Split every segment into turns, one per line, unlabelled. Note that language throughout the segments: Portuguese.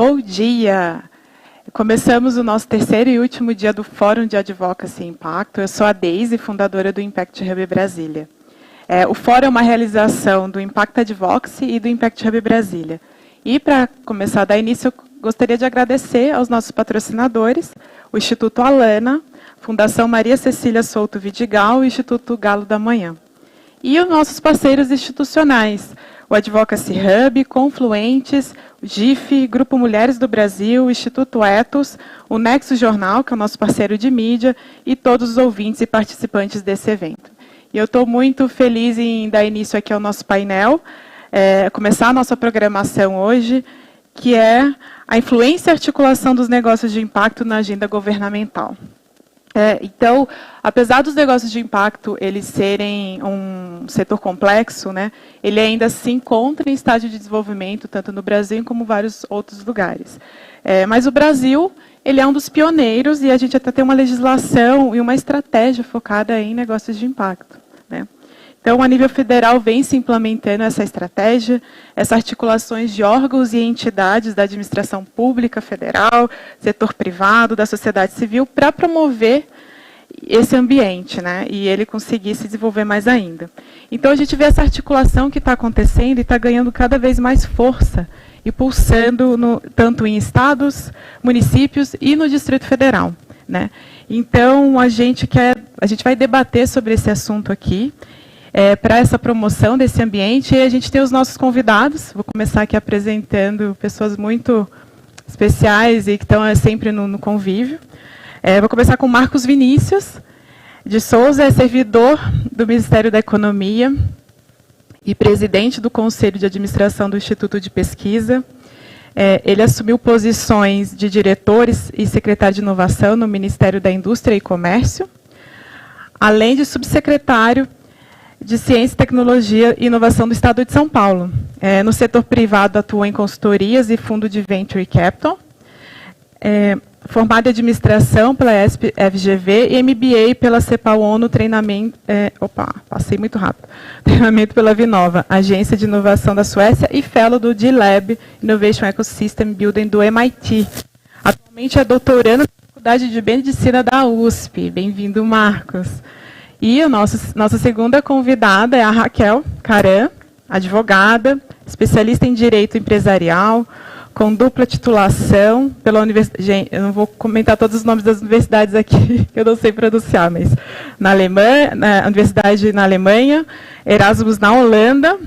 Bom dia! Começamos o nosso terceiro e último dia do Fórum de Advocacy e Impacto. Eu sou a Deise, fundadora do Impact Hub Brasília. O Fórum é uma realização do Impact Advocacy e do Impact Hub Brasília. E, para começar a dar início, eu gostaria de agradecer aos nossos patrocinadores, o Instituto Alana, Fundação Maria Cecília Souto Vidigal e o Instituto Galo da Manhã. E os nossos parceiros institucionais, o Advocacy Hub, Confluentes, o GIF, Grupo Mulheres do Brasil, o Instituto Ethos, o Nexo Jornal, que é o nosso parceiro de mídia, e todos os ouvintes e participantes desse evento. E eu estou muito feliz em dar início aqui ao nosso painel, começar a nossa programação hoje, que é a influência e articulação dos negócios de impacto na agenda governamental. Então, apesar dos negócios de impacto eles serem um setor complexo, né, ele ainda se encontra em estágio de desenvolvimento, tanto no Brasil como em vários outros lugares. Mas o Brasil ele é um dos pioneiros e a gente até tem uma legislação e uma estratégia focada em negócios de impacto, né. Então, a nível federal, vem se implementando essa estratégia, essas articulações de órgãos e entidades da administração pública federal, setor privado, da sociedade civil, para promover esse ambiente, né, e ele conseguir se desenvolver mais ainda. Então, a gente vê essa articulação que está acontecendo e está ganhando cada vez mais força, e pulsando tanto em estados, municípios e no Distrito Federal, né. Então, a gente vai debater sobre esse assunto aqui, para essa promoção desse ambiente, e a gente tem os nossos convidados. Vou começar aqui apresentando pessoas muito especiais e que estão sempre no convívio. Vou começar com Marcos Vinícius de Souza, é servidor do Ministério da Economia e presidente do Conselho de Administração do Instituto de Pesquisa. Ele assumiu posições de diretores e secretário de inovação no Ministério da Indústria e Comércio, além de subsecretário de Ciência, Tecnologia e Inovação do Estado de São Paulo. No setor privado, atua em consultorias e fundo de Venture Capital. Formado em Administração pela FGV e MBA pela CEPAL ONU, treinamento pela Vinova, Agência de Inovação da Suécia, e Fellow do D-Lab Innovation Ecosystem Building do MIT. Atualmente é doutorando na Faculdade de Medicina da USP. Bem-vindo, Marcos. E nossa segunda convidada é a Raquel Caran, advogada, especialista em Direito Empresarial, com dupla titulação pela Universidade... Gente, eu não vou comentar todos os nomes das universidades aqui, que eu não sei pronunciar, mas na Alemanha, na Universidade na Alemanha, Erasmus na Holanda,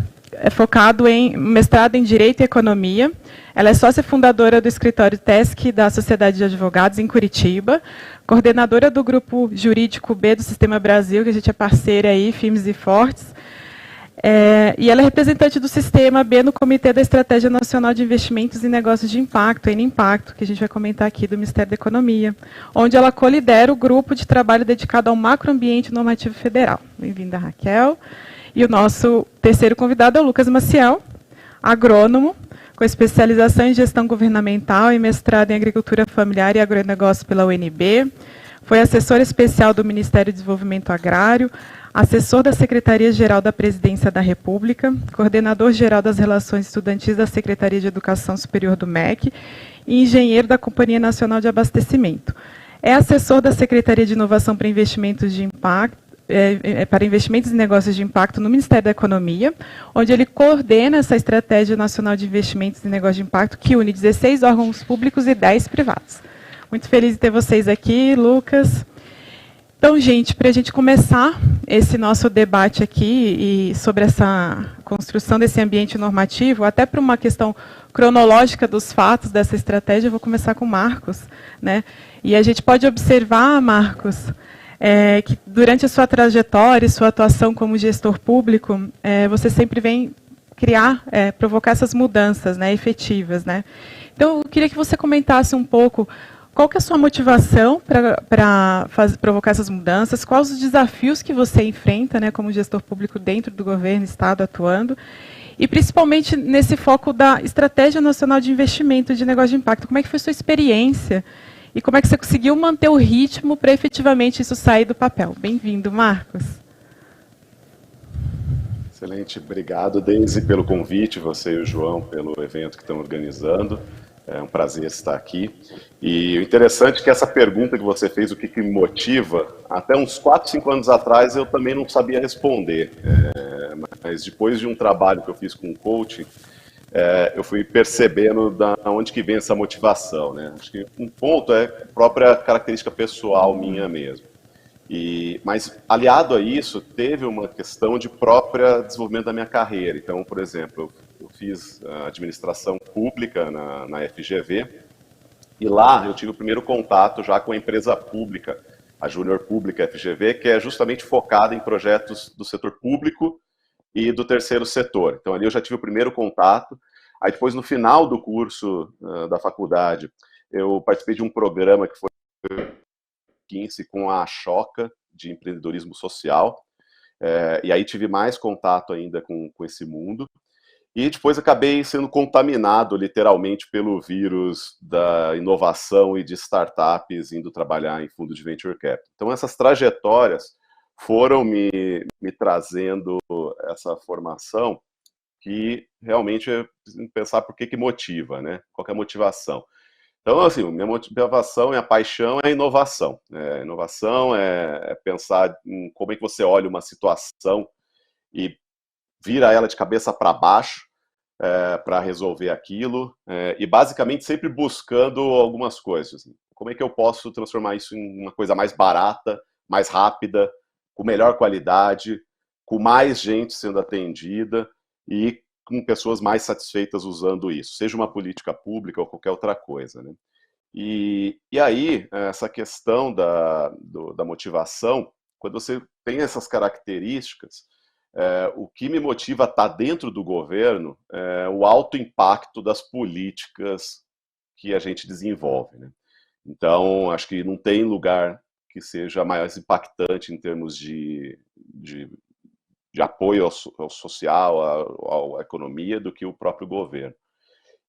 focado em mestrado em Direito e Economia. Ela é sócia fundadora do escritório TESC da Sociedade de Advogados em Curitiba, coordenadora do Grupo Jurídico B do Sistema Brasil, que a gente é parceira aí, firmes e fortes. E ela é representante do Sistema B no Comitê da Estratégia Nacional de Investimentos em Negócios de Impacto, Impacto, que a gente vai comentar aqui do Ministério da Economia, onde ela colidera o grupo de trabalho dedicado ao macroambiente normativo federal. Bem-vinda, Raquel. E o nosso terceiro convidado é o Lucas Maciel, agrônomo, com especialização em gestão governamental e mestrado em agricultura familiar e agronegócio pela UNB. Foi assessor especial do Ministério do Desenvolvimento Agrário, assessor da Secretaria-Geral da Presidência da República, coordenador-geral das Relações Estudantis da Secretaria de Educação Superior do MEC e engenheiro da Companhia Nacional de Abastecimento. É assessor da Secretaria de Inovação para Investimentos de Impacto, para investimentos e negócios de impacto no Ministério da Economia, onde ele coordena essa estratégia nacional de investimentos e negócios de impacto, que une 16 órgãos públicos e 10 privados. Muito feliz de ter vocês aqui, Lucas. Então, gente, para a gente começar esse nosso debate aqui e sobre essa construção desse ambiente normativo, até por uma questão cronológica dos fatos dessa estratégia, eu vou começar com o Marcos, né? E a gente pode observar, Marcos, que durante a sua trajetória e sua atuação como gestor público, você sempre vem provocar essas mudanças, né, efetivas, né? Então, eu queria que você comentasse um pouco qual que é a sua motivação para provocar essas mudanças, quais os desafios que você enfrenta, né, como gestor público dentro do governo, Estado, atuando, e principalmente nesse foco da Estratégia Nacional de Investimento de Negócio de Impacto. Como é que foi a sua experiência e como é que você conseguiu manter o ritmo para efetivamente isso sair do papel? Bem-vindo, Marcos.
Excelente, obrigado, Deise, pelo convite, você e o João pelo evento que estão organizando. É um prazer estar aqui. E o interessante é que essa pergunta que você fez, o que, que me motiva, até uns 4, 5 anos atrás eu também não sabia responder. Mas depois de um trabalho que eu fiz com coaching, eu fui percebendo da onde que vem essa motivação, né? Acho que um ponto é a própria característica pessoal minha mesmo. Mas aliado a isso, teve uma questão de própria desenvolvimento da minha carreira. Então, por exemplo, eu fiz administração pública na FGV e lá eu tive o primeiro contato já com a empresa pública, a Júnior Pública FGV, que é justamente focada em projetos do setor público e do terceiro setor. Então ali eu já tive o primeiro contato. Aí depois, no final do curso da faculdade, eu participei de um programa que foi com a Choca de empreendedorismo social. E aí tive mais contato ainda com esse mundo. E depois acabei sendo contaminado, literalmente, pelo vírus da inovação e de startups, indo trabalhar em fundo de venture capital. Então, essas trajetórias foram me trazendo essa formação que realmente é pensar por que motiva, né? Qual que é a motivação. Então, assim, minha motivação, minha paixão é a inovação. Inovação é pensar em como é que você olha uma situação e vira ela de cabeça para baixo para resolver aquilo, e basicamente sempre buscando algumas coisas. Assim. Como é que eu posso transformar isso em uma coisa mais barata, mais rápida, com melhor qualidade, com mais gente sendo atendida e com pessoas mais satisfeitas usando isso, seja uma política pública ou qualquer outra coisa. Né? E aí, essa questão da motivação, quando você tem essas características, o que me motiva a estar dentro do governo é o alto impacto das políticas que a gente desenvolve. Né? Então, acho que não tem lugar que seja mais impactante em termos de apoio ao social, à economia, do que o próprio governo.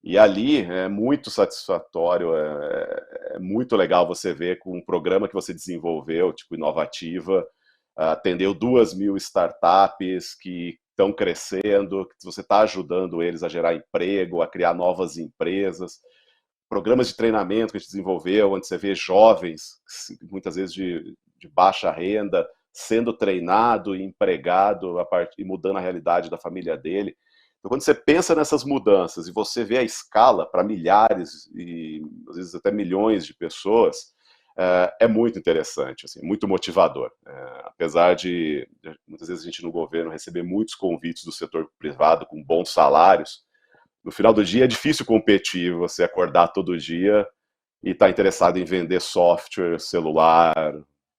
E ali é muito satisfatório, é muito legal você ver com um programa que você desenvolveu, tipo Inovativa, atendeu 2.000 startups que estão crescendo, que você está ajudando eles a gerar emprego, a criar novas empresas. Programas de treinamento que a gente desenvolveu, onde você vê jovens, muitas vezes de baixa renda, sendo treinado e empregado e mudando a realidade da família dele. Então, quando você pensa nessas mudanças e você vê a escala para milhares e às vezes até milhões de pessoas, é muito interessante, assim, muito motivador. Apesar de muitas vezes a gente no governo receber muitos convites do setor privado com bons salários, no final do dia é difícil competir, você acordar todo dia e estar interessado em vender software, celular,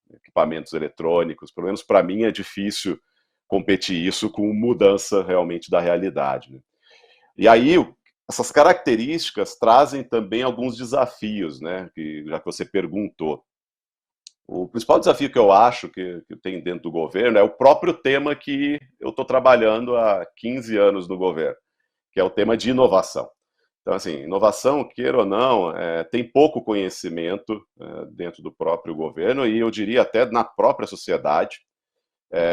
equipamentos eletrônicos. Pelo menos para mim é difícil competir isso com mudança realmente da realidade. Né? E aí, essas características trazem também alguns desafios, né? Já que você perguntou. O principal desafio que eu acho que tem dentro do governo é o próprio tema que eu estou trabalhando há 15 anos no governo, que é o tema de inovação. Então, assim, inovação, queira ou não, tem pouco conhecimento dentro do próprio governo e eu diria até na própria sociedade.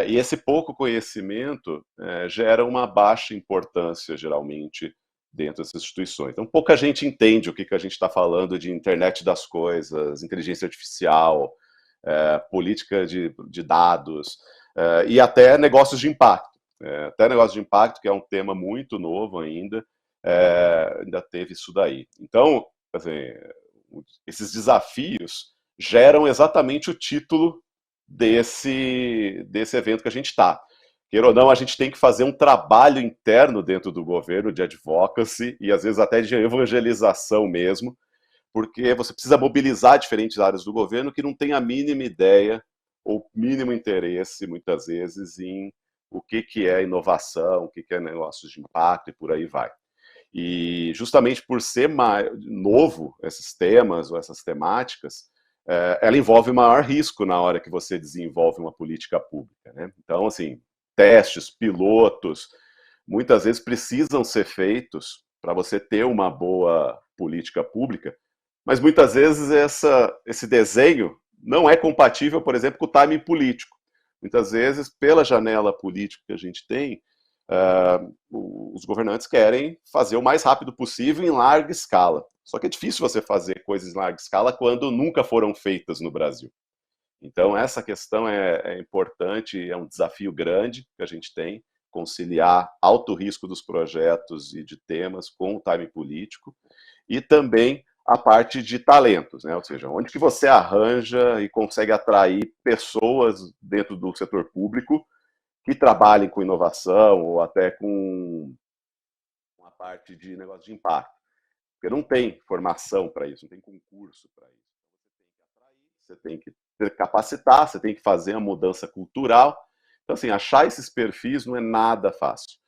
E esse pouco conhecimento gera uma baixa importância, geralmente, dentro dessas instituições. Então, pouca gente entende o que a gente está falando de internet das coisas, inteligência artificial, política de dados, e até negócios de impacto. Até negócios de impacto, que é um tema muito novo ainda teve isso daí. Então, assim, esses desafios geram exatamente o título desse evento que a gente está. Queira ou não, a gente tem que fazer um trabalho interno dentro do governo de advocacy e às vezes até de evangelização mesmo, porque você precisa mobilizar diferentes áreas do governo que não têm a mínima ideia ou mínimo interesse, muitas vezes, em o que é inovação, o que é negócios de impacto e por aí vai. E justamente por ser novo esses temas ou essas temáticas, ela envolve maior risco na hora que você desenvolve uma política pública. Né? Então, assim, testes, pilotos, muitas vezes precisam ser feitos para você ter uma boa política pública, mas muitas vezes esse desenho não é compatível, por exemplo, com o timing político. Muitas vezes, pela janela política que a gente tem, os governantes querem fazer o mais rápido possível em larga escala. Só que é difícil você fazer coisas em larga escala quando nunca foram feitas no Brasil. Então, essa questão é importante, é um desafio grande que a gente tem, conciliar alto risco dos projetos e de temas com o time político, e também a parte de talentos, né? Ou seja, onde que você arranja e consegue atrair pessoas dentro do setor público que trabalhem com inovação ou até com a parte de negócio de impacto. Porque não tem formação para isso, não tem concurso para isso. Você tem que capacitar, você tem que fazer a mudança cultural. Então, assim, achar esses perfis não é nada fácil.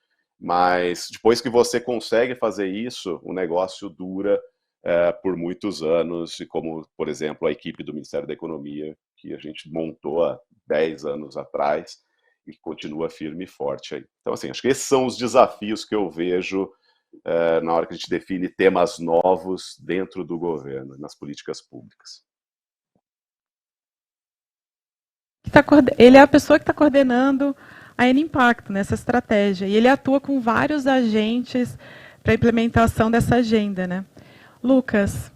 Mas depois que você consegue fazer isso, o negócio dura por muitos anos, e como, por exemplo, a equipe do Ministério da Economia, que a gente montou há 10 anos atrás e continua firme e forte aí. Então, assim, acho que esses são os desafios que eu vejo na hora que a gente define temas novos dentro do governo, nas políticas públicas.
Ele é a pessoa que está coordenando a N-Impacto nessa estratégia, e ele atua com vários agentes para a implementação dessa agenda, né? Lucas,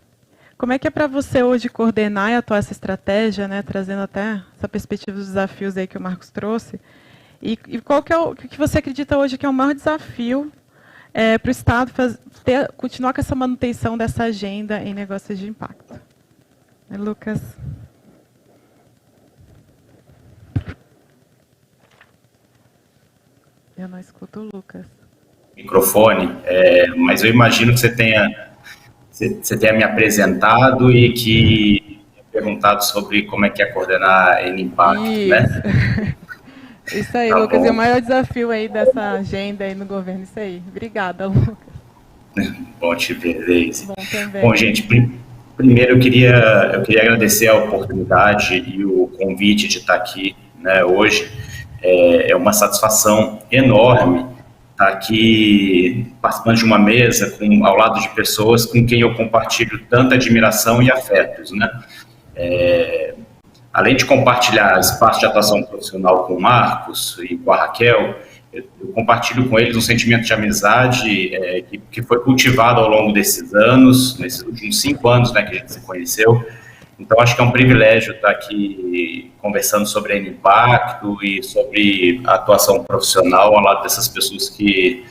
como é que é para você hoje coordenar e atuar essa estratégia, né, trazendo até essa perspectiva dos desafios aí que o Marcos trouxe, e qual que é o que você acredita hoje que é o maior desafio para o Estado continuar com essa manutenção dessa agenda em negócios de impacto? Lucas? Eu não escuto o Lucas.
Microfone, mas eu imagino que você tenha me apresentado e que perguntado sobre como é que é coordenar a N-Impacto, né?
Isso aí, tá, Lucas, bom. E o maior desafio aí dessa agenda aí no governo, isso aí. Obrigada, Lucas.
Bom te ver, Deise.
Bom também.
Bom, gente, primeiro eu queria agradecer a oportunidade e o convite de estar aqui, né, hoje. É uma satisfação enorme estar aqui participando de uma mesa ao lado de pessoas com quem eu compartilho tanta admiração e afetos, né? Além de compartilhar espaço de atuação profissional com o Marcos e com a Raquel, eu compartilho com eles um sentimento de amizade que foi cultivado ao longo desses anos, nesses últimos 5 anos, né, que a gente se conheceu. Então, acho que é um privilégio estar aqui conversando sobre a N-Impacto e sobre a atuação profissional ao lado dessas pessoas que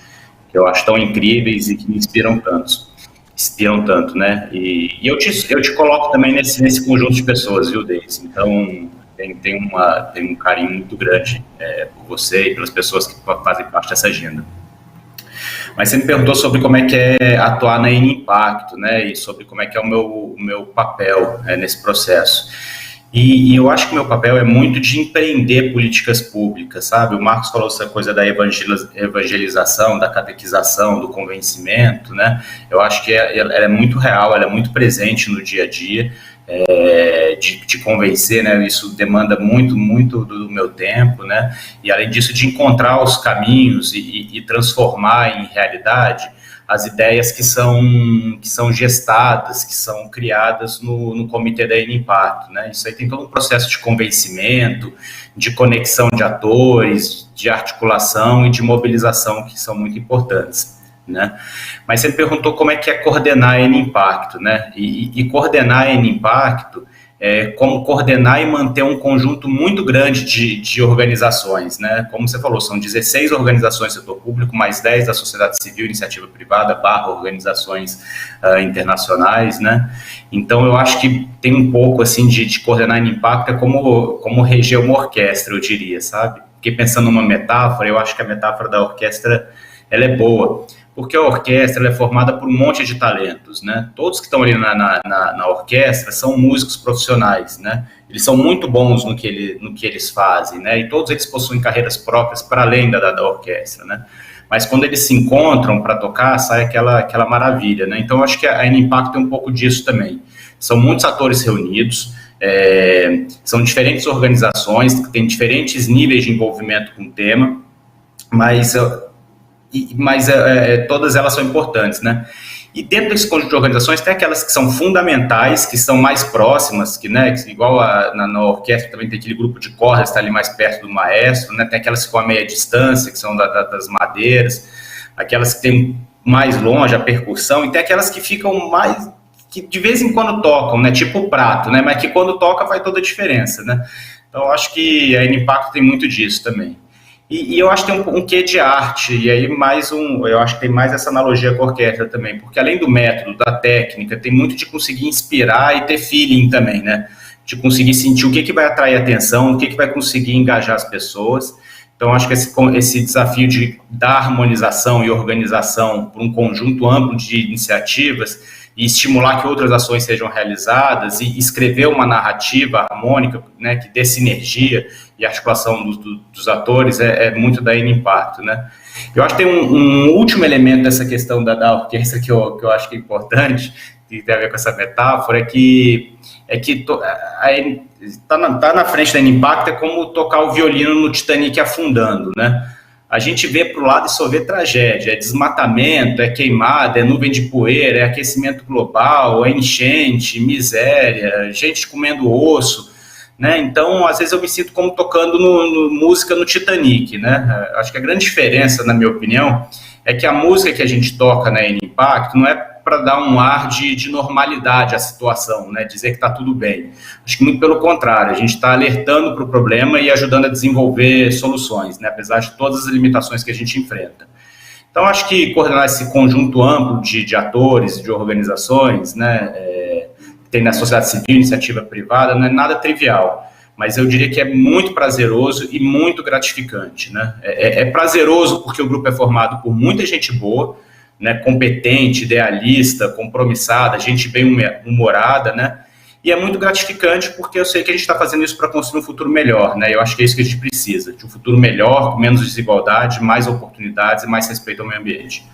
eu acho tão incríveis e que me inspiram tanto, né? E eu te coloco também nesse conjunto de pessoas, viu, Deise? Então, tem um carinho muito grande por você e pelas pessoas que fazem parte dessa agenda. Mas você me perguntou sobre como é que é atuar na N-Impacto, né, e sobre como é que é o meu papel nesse processo. E eu acho que o meu papel é muito de empreender políticas públicas, sabe? O Marcos falou essa coisa da evangelização, da catequização, do convencimento, né? Eu acho que ela é muito real, ela é muito presente no dia a dia, de convencer, né? Isso demanda muito do meu tempo, né? E além disso, de encontrar os caminhos e transformar em realidade as ideias que são gestadas, que são criadas no comitê da N-Impacto, né? Isso aí tem todo um processo de convencimento, de conexão de atores, de articulação e de mobilização que são muito importantes, né? Mas você me perguntou como é que é coordenar a N-Impacto, né? E coordenar a N-Impacto é como coordenar e manter um conjunto muito grande de organizações, né? Como você falou, são 16 organizações do setor público, mais 10 da sociedade civil, iniciativa privada, organizações internacionais, né? Então, eu acho que tem um pouco, assim, de coordenar a N-Impacto, é como reger uma orquestra, eu diria, sabe? Porque pensando numa metáfora, eu acho que a metáfora da orquestra, ela é boa, porque a orquestra ela é formada por um monte de talentos, né? Todos que estão ali na orquestra são músicos profissionais, né? Eles são muito bons no que eles fazem, né? E todos eles possuem carreiras próprias para além da orquestra, né? Mas quando eles se encontram para tocar, sai aquela maravilha, né? Então, eu acho que a N-Impacto tem um pouco disso também. São muitos atores reunidos, são diferentes organizações, que têm diferentes níveis de envolvimento com o tema, mas todas elas são importantes, né? E dentro desse conjunto de organizações tem aquelas que são fundamentais, que são mais próximas, que igual na orquestra também tem aquele grupo de cordas que está ali mais perto do maestro, né? Tem aquelas que ficam a meia distância, que são das madeiras, aquelas que tem mais longe a percussão, e tem aquelas que ficam que de vez em quando tocam, né? Tipo o prato, né? Mas que quando toca faz toda a diferença, né? Então, eu acho que a N-Impacto tem muito disso também. E eu acho que tem um quê de arte, e aí eu acho que tem mais essa analogia com a orquestra também, porque além do método, da técnica, tem muito de conseguir inspirar e ter feeling também, né? De conseguir sentir o que vai atrair atenção, o que vai conseguir engajar as pessoas. Então, acho que esse desafio da harmonização e organização por um conjunto amplo de iniciativas e estimular que outras ações sejam realizadas e escrever uma narrativa harmônica, né, que dê sinergia e articulação dos atores é muito da N-Impacto, né? Eu acho que tem um último elemento dessa questão da orquestra que eu acho que é importante, que tem a ver com essa metáfora, tá na frente da N-Impacto é como tocar o violino no Titanic afundando, né? A gente vê para o lado e só vê tragédia, é desmatamento, é queimada, é nuvem de poeira, é aquecimento global, é enchente, miséria, gente comendo osso, né? Então, às vezes eu me sinto como tocando música no Titanic, né? Acho que a grande diferença, na minha opinião, é que a música que a gente toca na N-Impacto não é para dar um ar de normalidade à situação, né? Dizer que está tudo bem. Acho que muito pelo contrário, a gente está alertando para o problema e ajudando a desenvolver soluções, né? Apesar de todas as limitações que a gente enfrenta. Então, acho que coordenar esse conjunto amplo de atores, de organizações, né? Que tem na sociedade civil, iniciativa privada, não é nada trivial. Mas eu diria que é muito prazeroso e muito gratificante, né? É prazeroso porque o grupo é formado por muita gente boa, né, competente, idealista, compromissada, gente bem humorada, né? E é muito gratificante porque eu sei que a gente está fazendo isso para construir um futuro melhor, né? Eu acho que é isso que a gente precisa, de um futuro melhor, com menos desigualdade, mais oportunidades e mais respeito ao meio ambiente.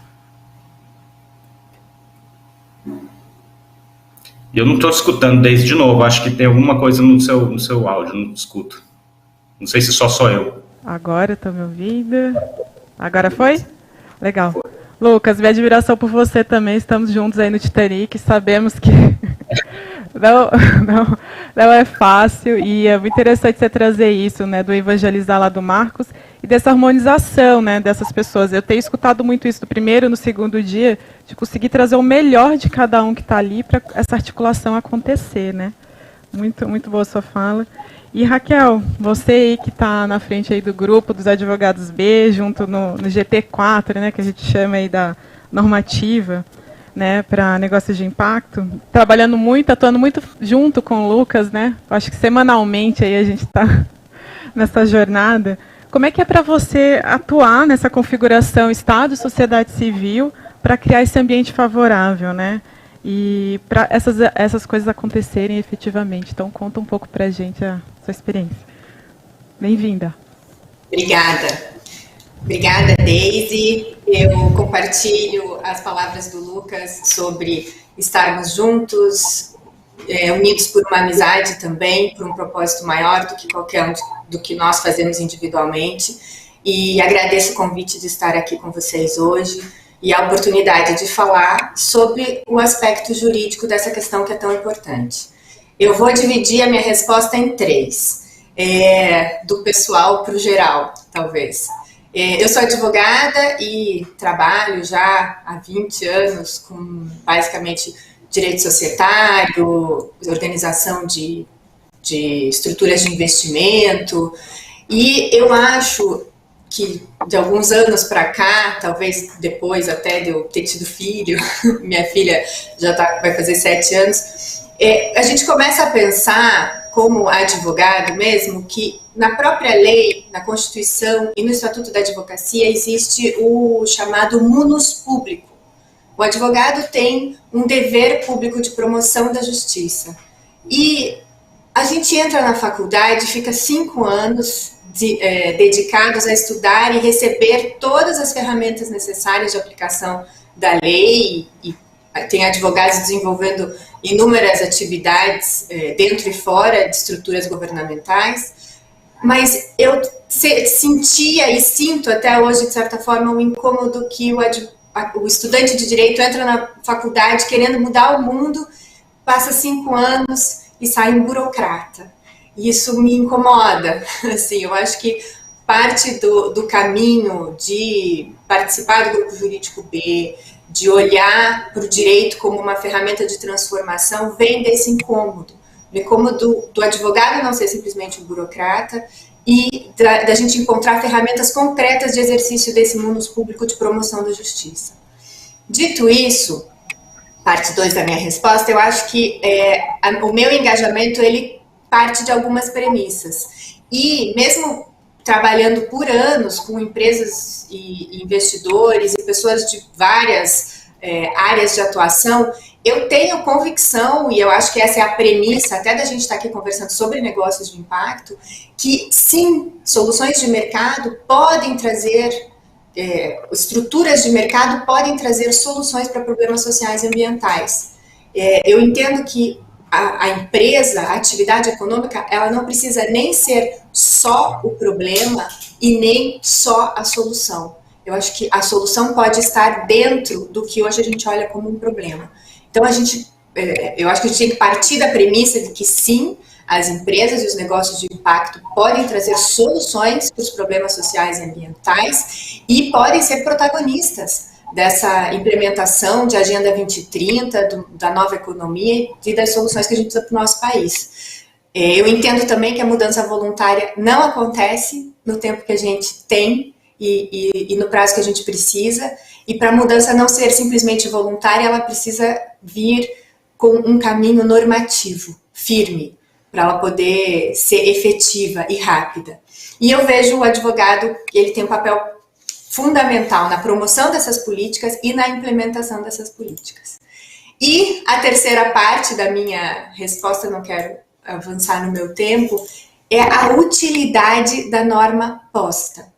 Eu não estou escutando desde de novo, acho que tem alguma coisa no seu áudio, não escuto. Não sei se só eu.
Agora estão me ouvindo? Agora foi? Legal. Lucas, minha admiração por você também, estamos juntos aí no Titanic, sabemos que não é fácil e é muito interessante você trazer isso, né, do evangelizar lá do Marcos e dessa harmonização, né, dessas pessoas. Eu tenho escutado muito isso do primeiro e no segundo dia, de conseguir trazer o melhor de cada um que está ali para essa articulação acontecer, né. Muito, muito boa a sua fala. E Raquel, você aí que está na frente aí do grupo dos advogados B, junto no GT4, né, que a gente chama aí da normativa, né, para negócios de impacto, trabalhando muito, atuando muito junto com o Lucas, né, acho que semanalmente aí a gente está nessa jornada. Como é que é para você atuar nessa configuração Estado e sociedade civil para criar esse ambiente favorável, né? E para essas coisas acontecerem efetivamente. Então, conta um pouco para a gente a sua experiência. Bem-vinda.
Obrigada, Deise. Eu compartilho as palavras do Lucas sobre estarmos juntos, unidos por uma amizade também, por um propósito maior do que qualquer um do que nós fazemos individualmente. E agradeço o convite de estar aqui com vocês hoje e a oportunidade de falar sobre o aspecto jurídico dessa questão que é tão importante. Eu vou dividir a minha resposta em 3, do pessoal para o geral, talvez. Eu sou advogada e trabalho já há 20 anos com, basicamente, direito societário, organização de estruturas de investimento, e eu acho que de alguns anos para cá, talvez depois até de eu ter tido filho, minha filha já vai fazer 7 anos, a gente começa a pensar, como advogado mesmo, que na própria lei, na Constituição e no Estatuto da Advocacia existe o chamado munus público. O advogado tem um dever público de promoção da justiça. E a gente entra na faculdade, fica 5 anos dedicados a estudar e receber todas as ferramentas necessárias de aplicação da lei, e tem advogados desenvolvendo inúmeras atividades dentro e fora de estruturas governamentais, mas eu sentia e sinto até hoje, de certa forma, um incômodo que o estudante de direito entra na faculdade querendo mudar o mundo, passa 5 anos e sai um burocrata. Isso me incomoda. Assim, eu acho que parte do caminho de participar do grupo jurídico B, de olhar para o direito como uma ferramenta de transformação, vem desse incômodo. O incômodo do advogado não ser simplesmente um burocrata e da gente encontrar ferramentas concretas de exercício desse munus público de promoção da justiça. Dito isso, parte 2 da minha resposta, eu acho que o meu engajamento, ele parte de algumas premissas. E mesmo trabalhando por anos com empresas e investidores e pessoas de várias áreas de atuação, eu tenho convicção, e eu acho que essa é a premissa, até da gente estar aqui conversando sobre negócios de impacto, que sim, soluções de mercado podem trazer, estruturas de mercado podem trazer soluções para problemas sociais e ambientais. Eu entendo que a empresa, a atividade econômica, ela não precisa nem ser só o problema e nem só a solução. Eu acho que a solução pode estar dentro do que hoje a gente olha como um problema. Então, eu acho que a gente tem que partir da premissa de que sim, as empresas e os negócios de impacto podem trazer soluções para os problemas sociais e ambientais e podem ser protagonistas dessa implementação de Agenda 2030, da nova economia e das soluções que a gente precisa para o nosso país. Eu entendo também que a mudança voluntária não acontece no tempo que a gente tem e no prazo que a gente precisa, e para a mudança não ser simplesmente voluntária, ela precisa vir com um caminho normativo, firme, para ela poder ser efetiva e rápida. E eu vejo o advogado, ele tem um papel fundamental na promoção dessas políticas e na implementação dessas políticas. E a terceira parte da minha resposta, não quero avançar no meu tempo, é a utilidade da norma posta.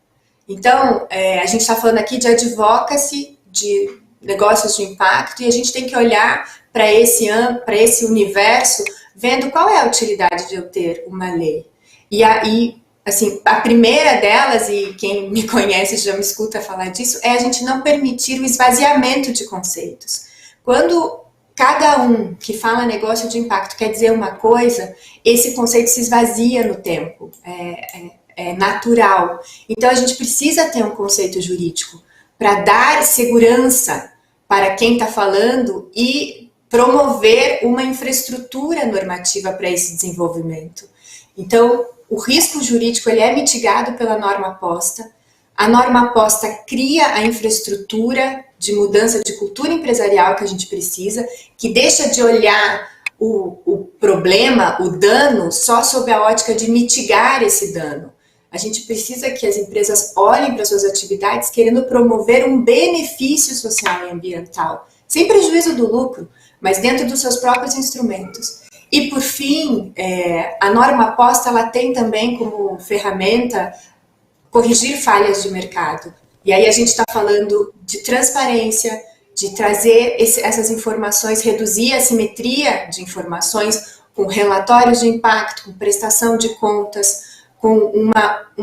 Então, a gente está falando aqui de advocacy, de negócios de impacto, e a gente tem que olhar para esse universo, vendo qual é a utilidade de eu ter uma lei. E aí, assim, a primeira delas, e quem me conhece já me escuta falar disso, é a gente não permitir o esvaziamento de conceitos. Quando cada um que fala negócio de impacto quer dizer uma coisa, esse conceito se esvazia no tempo, é natural. Então, a gente precisa ter um conceito jurídico para dar segurança para quem está falando e promover uma infraestrutura normativa para esse desenvolvimento. Então, o risco jurídico ele é mitigado pela norma posta. A norma posta cria a infraestrutura de mudança de cultura empresarial que a gente precisa, que deixa de olhar o problema, o dano, só sob a ótica de mitigar esse dano. A gente precisa que as empresas olhem para suas atividades querendo promover um benefício social e ambiental, sem prejuízo do lucro, mas dentro dos seus próprios instrumentos. E, por fim, a norma posta ela tem também como ferramenta corrigir falhas de mercado. E aí a gente está falando de transparência, de trazer essas informações, reduzir a assimetria de informações com relatórios de impacto, com prestação de contas, com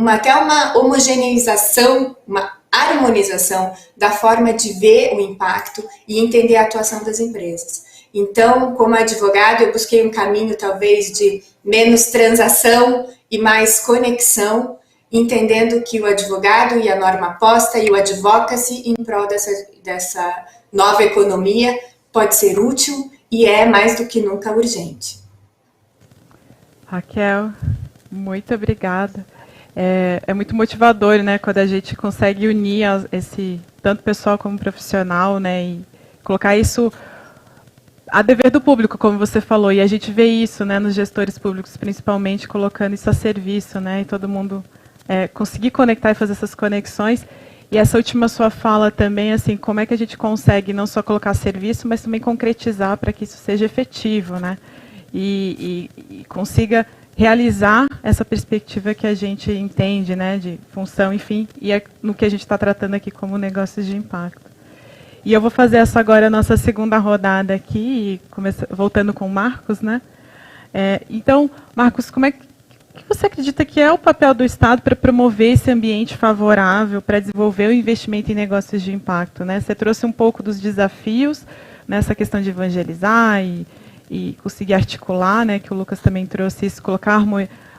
até uma homogeneização, uma harmonização da forma de ver o impacto e entender a atuação das empresas. Então, como advogado, eu busquei um caminho talvez de menos transação e mais conexão, entendendo que o advogado e a norma posta e o advocacy em prol dessa nova economia pode ser útil e é mais do que nunca urgente.
Raquel, muito obrigada. É muito motivador, né, quando a gente consegue unir tanto pessoal como profissional, né, e colocar isso a dever do público, como você falou, e a gente vê isso, né, nos gestores públicos, principalmente, colocando isso a serviço, né, e todo mundo conseguir conectar e fazer essas conexões. E essa última sua fala também, assim, como é que a gente consegue não só colocar a serviço, mas também concretizar para que isso seja efetivo, né, e consiga realizar essa perspectiva que a gente entende, né, de função, enfim, e no que a gente está tratando aqui como negócios de impacto. E eu vou fazer essa agora a nossa segunda rodada aqui, voltando com o Marcos, né? Então, Marcos, como é que você acredita que é o papel do Estado para promover esse ambiente favorável para desenvolver o investimento em negócios de impacto, né? Você trouxe um pouco dos desafios nessa questão de evangelizar e conseguir articular, né, que o Lucas também trouxe isso, colocar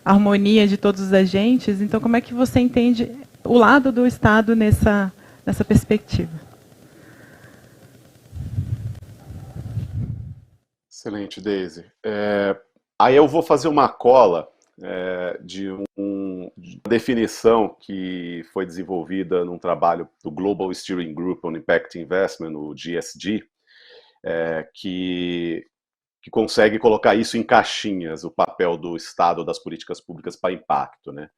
a harmonia de todos os agentes. Então, como é que você entende o lado do Estado nessa perspectiva.
Excelente, Daisy. Aí eu vou fazer uma cola de uma definição que foi desenvolvida num trabalho do Global Steering Group on Impact Investment, o GSG, que consegue colocar isso em caixinhas, o papel do Estado das políticas públicas para impacto, né?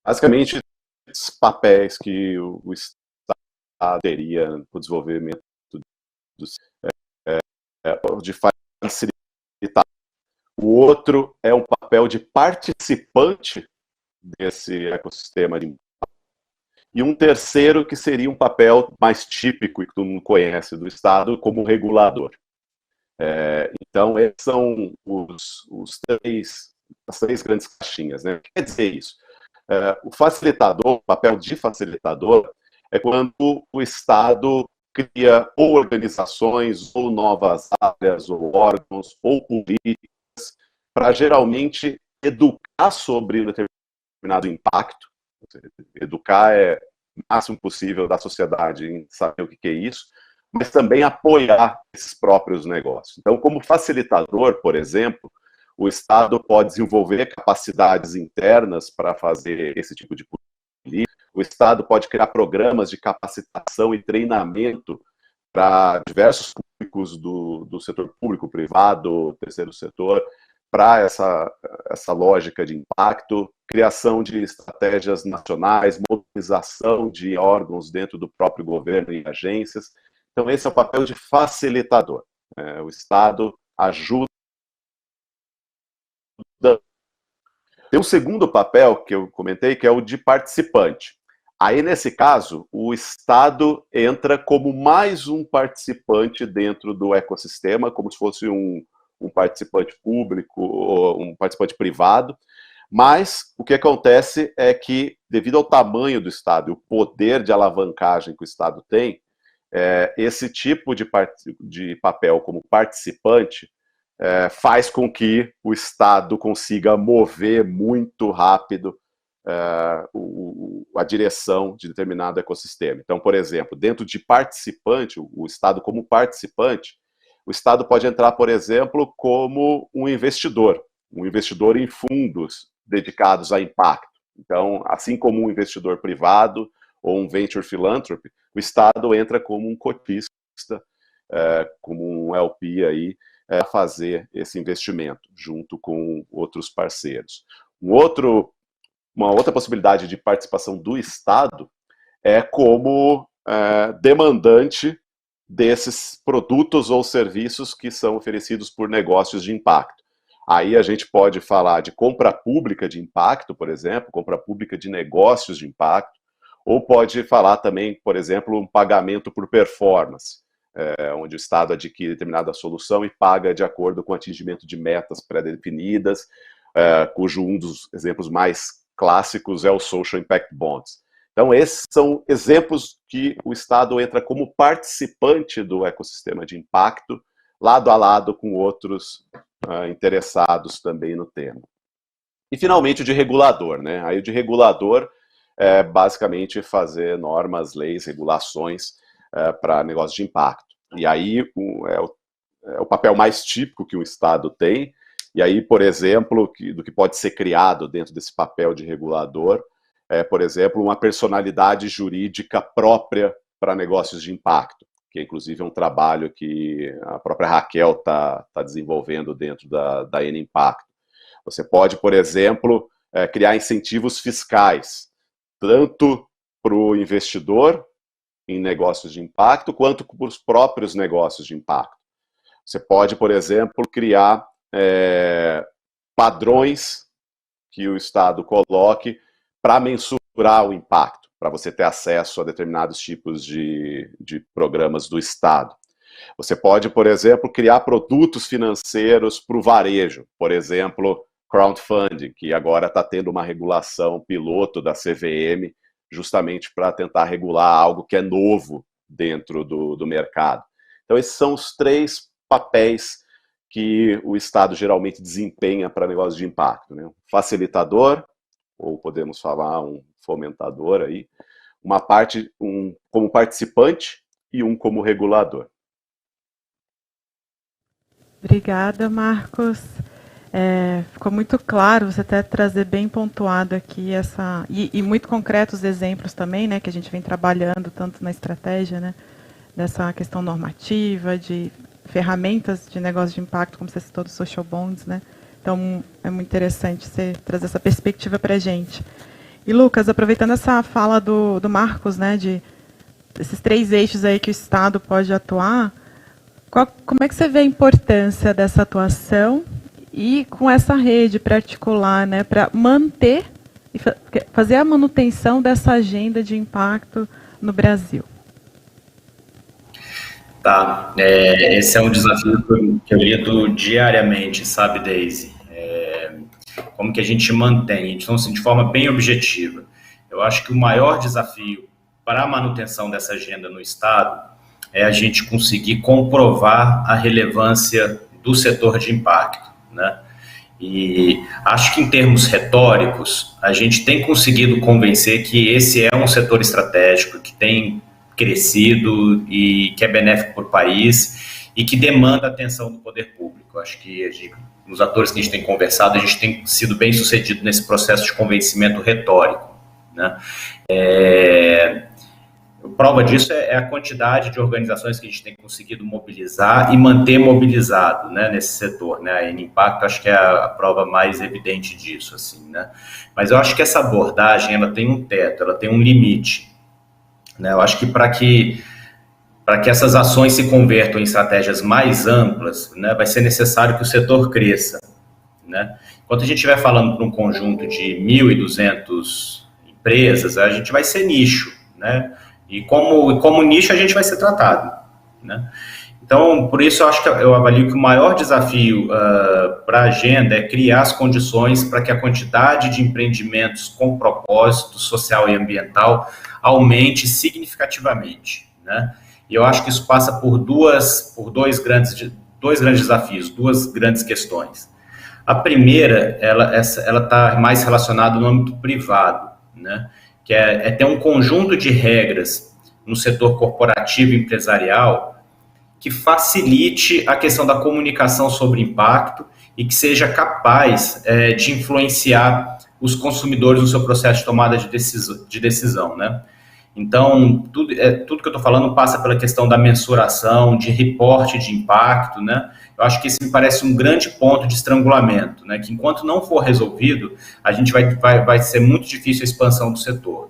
Basicamente, os papéis que o Estado teria no desenvolvimento de facilitar. O outro é um papel de participante desse ecossistema de impacto. E um terceiro que seria um papel mais típico e que todo mundo conhece do Estado como regulador. Então, esses são as três grandes caixinhas, né? O que quer dizer isso? O facilitador, o papel de facilitador, é quando o Estado cria ou organizações, ou novas áreas, ou órgãos, ou políticas, para geralmente educar sobre um determinado impacto. Educar é o máximo possível da sociedade em saber o que é isso, mas também apoiar esses próprios negócios. Então, como facilitador, por exemplo, o Estado pode desenvolver capacidades internas para fazer esse tipo de política. O Estado pode criar programas de capacitação e treinamento para diversos públicos do setor público, privado, terceiro setor, para essa lógica de impacto, criação de estratégias nacionais, mobilização de órgãos dentro do próprio governo e agências. Então, esse é o papel de facilitador. O Estado ajuda. Tem um segundo papel que eu comentei, que é o de participante. Aí, nesse caso, o Estado entra como mais um participante dentro do ecossistema, como se fosse um participante público ou um participante privado. Mas o que acontece é que, devido ao tamanho do Estado e o poder de alavancagem que o Estado tem, esse tipo de papel como participante faz com que o Estado consiga mover muito rápido a direção de determinado ecossistema. Então, por exemplo, dentro de participante, o Estado como participante, o Estado pode entrar, por exemplo, como um investidor em fundos dedicados a impacto. Então, assim como um investidor privado ou um venture philanthropy, o Estado entra como um cotista, como um LP aí, a fazer esse investimento junto com outros parceiros. Uma outra possibilidade de participação do Estado é como demandante desses produtos ou serviços que são oferecidos por negócios de impacto. Aí a gente pode falar de compra pública de impacto, por exemplo, compra pública de negócios de impacto, ou pode falar também, por exemplo, um pagamento por performance, onde o Estado adquire determinada solução e paga de acordo com o atingimento de metas pré-definidas, cujo um dos exemplos mais clássicos é o Social Impact Bonds. Então, esses são exemplos que o Estado entra como participante do ecossistema de impacto, lado a lado com outros interessados também no tema. E, finalmente, o de regulador, né? Aí o de regulador é basicamente fazer normas, leis, regulações para negócios de impacto. E aí é o papel mais típico que o Estado tem. E aí, por exemplo, do que pode ser criado dentro desse papel de regulador, por exemplo, uma personalidade jurídica própria para negócios de impacto, que inclusive é um trabalho que a própria Raquel está desenvolvendo dentro da N Impacto. Você pode, por exemplo, criar incentivos fiscais, tanto para o investidor em negócios de impacto, quanto para os próprios negócios de impacto. Você pode, por exemplo, criar padrões que o Estado coloque para mensurar o impacto, para você ter acesso a determinados tipos de programas do Estado. Você pode, por exemplo, criar produtos financeiros para o varejo, por exemplo, crowdfunding, que agora está tendo uma regulação piloto da CVM, justamente para tentar regular algo que é novo dentro do mercado. Então, esses são os três papéis que o Estado geralmente desempenha para negócios de impacto, né? Um facilitador, ou podemos falar um fomentador aí, uma parte como participante e um como regulador.
Obrigada, Marcos. Ficou muito claro, você até trazer bem pontuado aqui e muito concretos exemplos também, né, que a gente vem trabalhando tanto na estratégia, né, dessa questão normativa, de ferramentas de negócio de impacto, como você citou, dos social bonds, né. Então, é muito interessante você trazer essa perspectiva para a gente. E, Lucas, aproveitando essa fala do Marcos, né, desses 3 eixos aí que o Estado pode atuar, como é que você vê a importância dessa atuação e com essa rede para articular, né, para manter e fazer a manutenção dessa agenda de impacto no Brasil?
Tá, esse é um desafio que eu lido diariamente, sabe, Daisy? Como que a gente mantém, então, assim, de forma bem objetiva. Eu acho que o maior desafio para a manutenção dessa agenda no Estado é a gente conseguir comprovar a relevância do setor de impacto, né? E acho que em termos retóricos, a gente tem conseguido convencer que esse é um setor estratégico, que tem crescido e que é benéfico para o país e que demanda atenção do poder público. Acho que os atores que a gente tem conversado, a gente tem sido bem sucedido nesse processo de convencimento retórico, né? Prova disso é a quantidade de organizações que a gente tem conseguido mobilizar e manter mobilizado, né, nesse setor, né? A Impacto acho que é a prova mais evidente disso, assim, né? Mas eu acho que essa abordagem, ela tem um teto, ela tem um limite, né? Eu acho que para que essas ações se convertam em estratégias mais amplas, né, vai ser necessário que o setor cresça, né? Enquanto a gente estiver falando para um conjunto de 1.200 empresas, a gente vai ser nicho, né? E como nicho a gente vai ser tratado, né? Então, por isso eu avalio que o maior desafio para a agenda é criar as condições para que a quantidade de empreendimentos com propósito social e ambiental aumente significativamente, né? E eu acho que isso passa por dois grandes desafios, 2 grandes questões. A primeira, ela está mais relacionada no âmbito privado, né? Que é ter um conjunto de regras no setor corporativo e empresarial que facilite a questão da comunicação sobre impacto e que seja capaz de influenciar os consumidores no seu processo de tomada de decisão, né? Então, tudo que eu estou falando passa pela questão da mensuração, de reporte de impacto, né? Eu acho que esse me parece um grande ponto de estrangulamento, né? Que enquanto não for resolvido, a gente vai ser muito difícil a expansão do setor.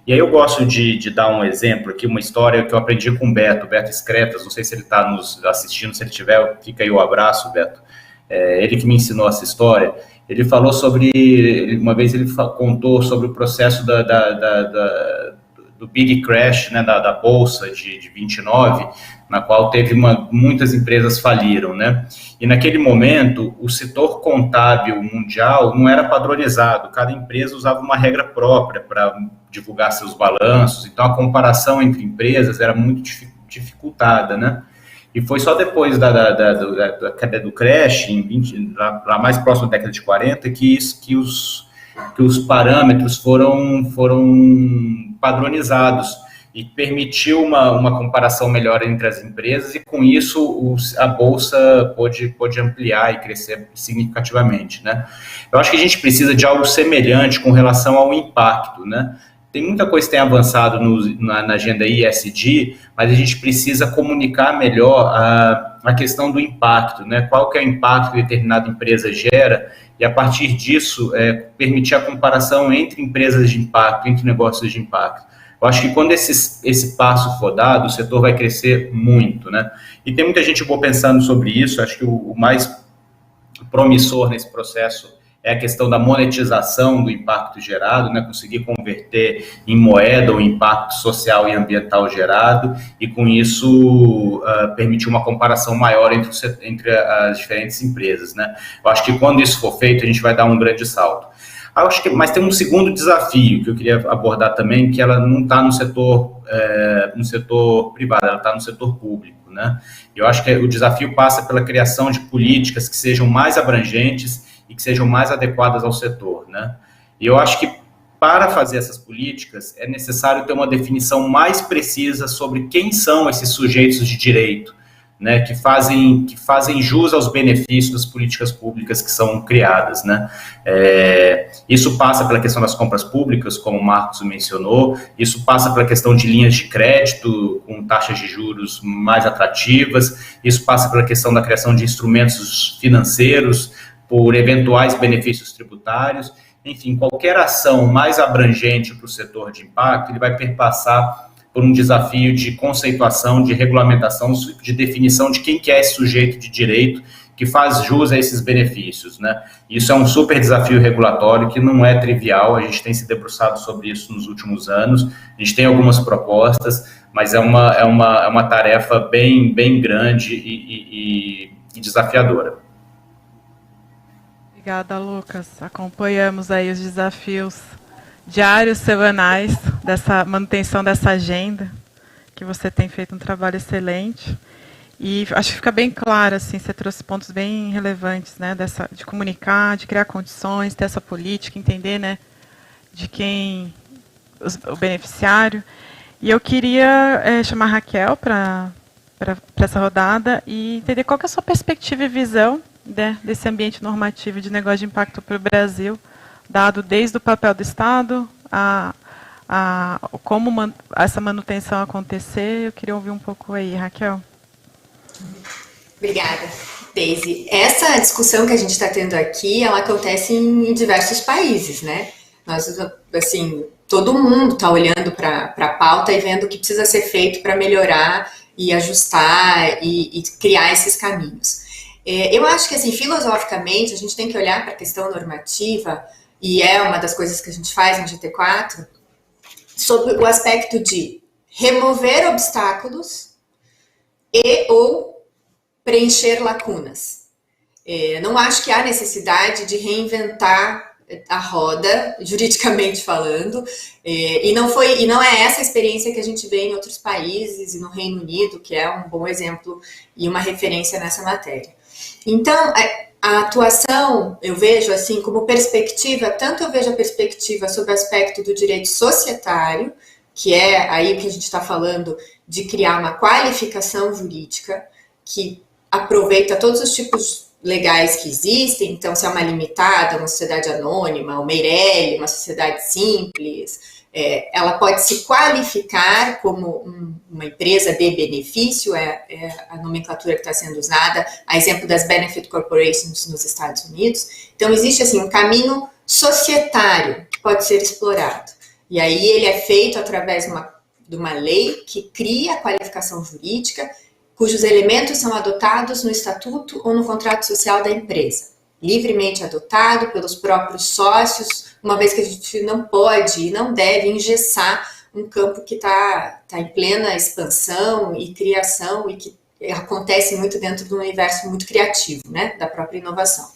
E aí eu gosto de dar um exemplo aqui, uma história que eu aprendi com o Beto Scretas, não sei se ele está nos assistindo, se ele tiver, fica aí o abraço, Beto. Ele que me ensinou essa história. Ele falou uma vez ele contou sobre o processo do Big Crash, né, da Bolsa de 29, na qual muitas empresas faliram, né? E naquele momento, o setor contábil mundial não era padronizado, cada empresa usava uma regra própria para divulgar seus balanços, então a comparação entre empresas era muito dificultada, né? E foi só depois da queda do crash, lá mais próximo da década de 40, que os parâmetros foram padronizados e permitiu uma comparação melhor entre as empresas e, com isso, a Bolsa pôde ampliar e crescer significativamente, né? Eu acho que a gente precisa de algo semelhante com relação ao impacto, né? Tem muita coisa que tem avançado na agenda ESG, mas a gente precisa comunicar melhor a questão do impacto, né? Qual que é o impacto que determinada empresa gera e, a partir disso, permitir a comparação entre empresas de impacto, entre negócios de impacto. Eu acho que quando esse passo for dado, o setor vai crescer muito, né? E tem muita gente boa pensando sobre isso. Acho que o mais promissor nesse processo é a questão da monetização do impacto gerado, né? Conseguir converter em moeda o impacto social e ambiental gerado e, com isso, permitir uma comparação maior entre as diferentes empresas, né? Eu acho que quando isso for feito, a gente vai dar um grande salto. Mas tem um segundo desafio que eu queria abordar também, que ela não está no setor privado, ela está no setor público, né? Eu acho que o desafio passa pela criação de políticas que sejam mais abrangentes e que sejam mais adequadas ao setor, né? E eu acho que para fazer essas políticas, é necessário ter uma definição mais precisa sobre quem são esses sujeitos de direito, né, que fazem jus aos benefícios das políticas públicas que são criadas, né. Isso passa pela questão das compras públicas, como o Marcos mencionou, isso passa pela questão de linhas de crédito com taxas de juros mais atrativas, isso passa pela questão da criação de instrumentos financeiros por eventuais benefícios tributários. Enfim, qualquer ação mais abrangente para o setor de impacto, ele vai perpassar por um desafio de conceituação, de regulamentação, de definição de quem que é esse sujeito de direito que faz jus a esses benefícios, né? Isso é um super desafio regulatório que não é trivial, a gente tem se debruçado sobre isso nos últimos anos, a gente tem algumas propostas, mas é uma tarefa bem grande e desafiadora.
Obrigada, Lucas. Acompanhamos aí os desafios diários, semanais, dessa manutenção dessa agenda, que você tem feito um trabalho excelente. E acho que fica bem claro, assim, você trouxe pontos bem relevantes, né, de comunicar, de criar condições, ter essa política, entender, né, de quem, o beneficiário. E eu queria chamar a Raquel para essa rodada e entender qual que é a sua perspectiva e visão, né, desse ambiente normativo de negócio de impacto para o Brasil, dado desde o papel do Estado, como essa manutenção acontecer. Eu queria ouvir um pouco aí, Raquel.
Obrigada, Daisy. Essa discussão que a gente está tendo aqui, ela acontece em diversos países, né? Nós, assim, todo mundo está olhando para a pauta e vendo o que precisa ser feito para melhorar e ajustar e criar esses caminhos. Eu acho que, assim, filosoficamente, a gente tem que olhar para a questão normativa, e é uma das coisas que a gente faz no GT4, sobre o aspecto de remover obstáculos ou preencher lacunas. Não acho que há necessidade de reinventar a roda, juridicamente falando, e não é essa a experiência que a gente vê em outros países e no Reino Unido, que é um bom exemplo e uma referência nessa matéria. Então, a atuação, eu vejo assim, como perspectiva, tanto eu vejo a perspectiva sobre o aspecto do direito societário, que é aí o que a gente está falando de criar uma qualificação jurídica que aproveita todos os tipos legais que existem, então se é uma limitada, uma sociedade anônima, uma Eireli, uma sociedade simples, ela pode se qualificar como uma empresa de benefício, é a nomenclatura que está sendo usada, a exemplo das Benefit Corporations nos Estados Unidos. Então, existe assim, um caminho societário que pode ser explorado. E aí ele é feito através de uma lei que cria a qualificação jurídica, cujos elementos são adotados no estatuto ou no contrato social da empresa, livremente adotado pelos próprios sócios, uma vez que a gente não pode e não deve engessar um campo que está em plena expansão e criação e que acontece muito dentro de um universo muito criativo, né, da própria inovação.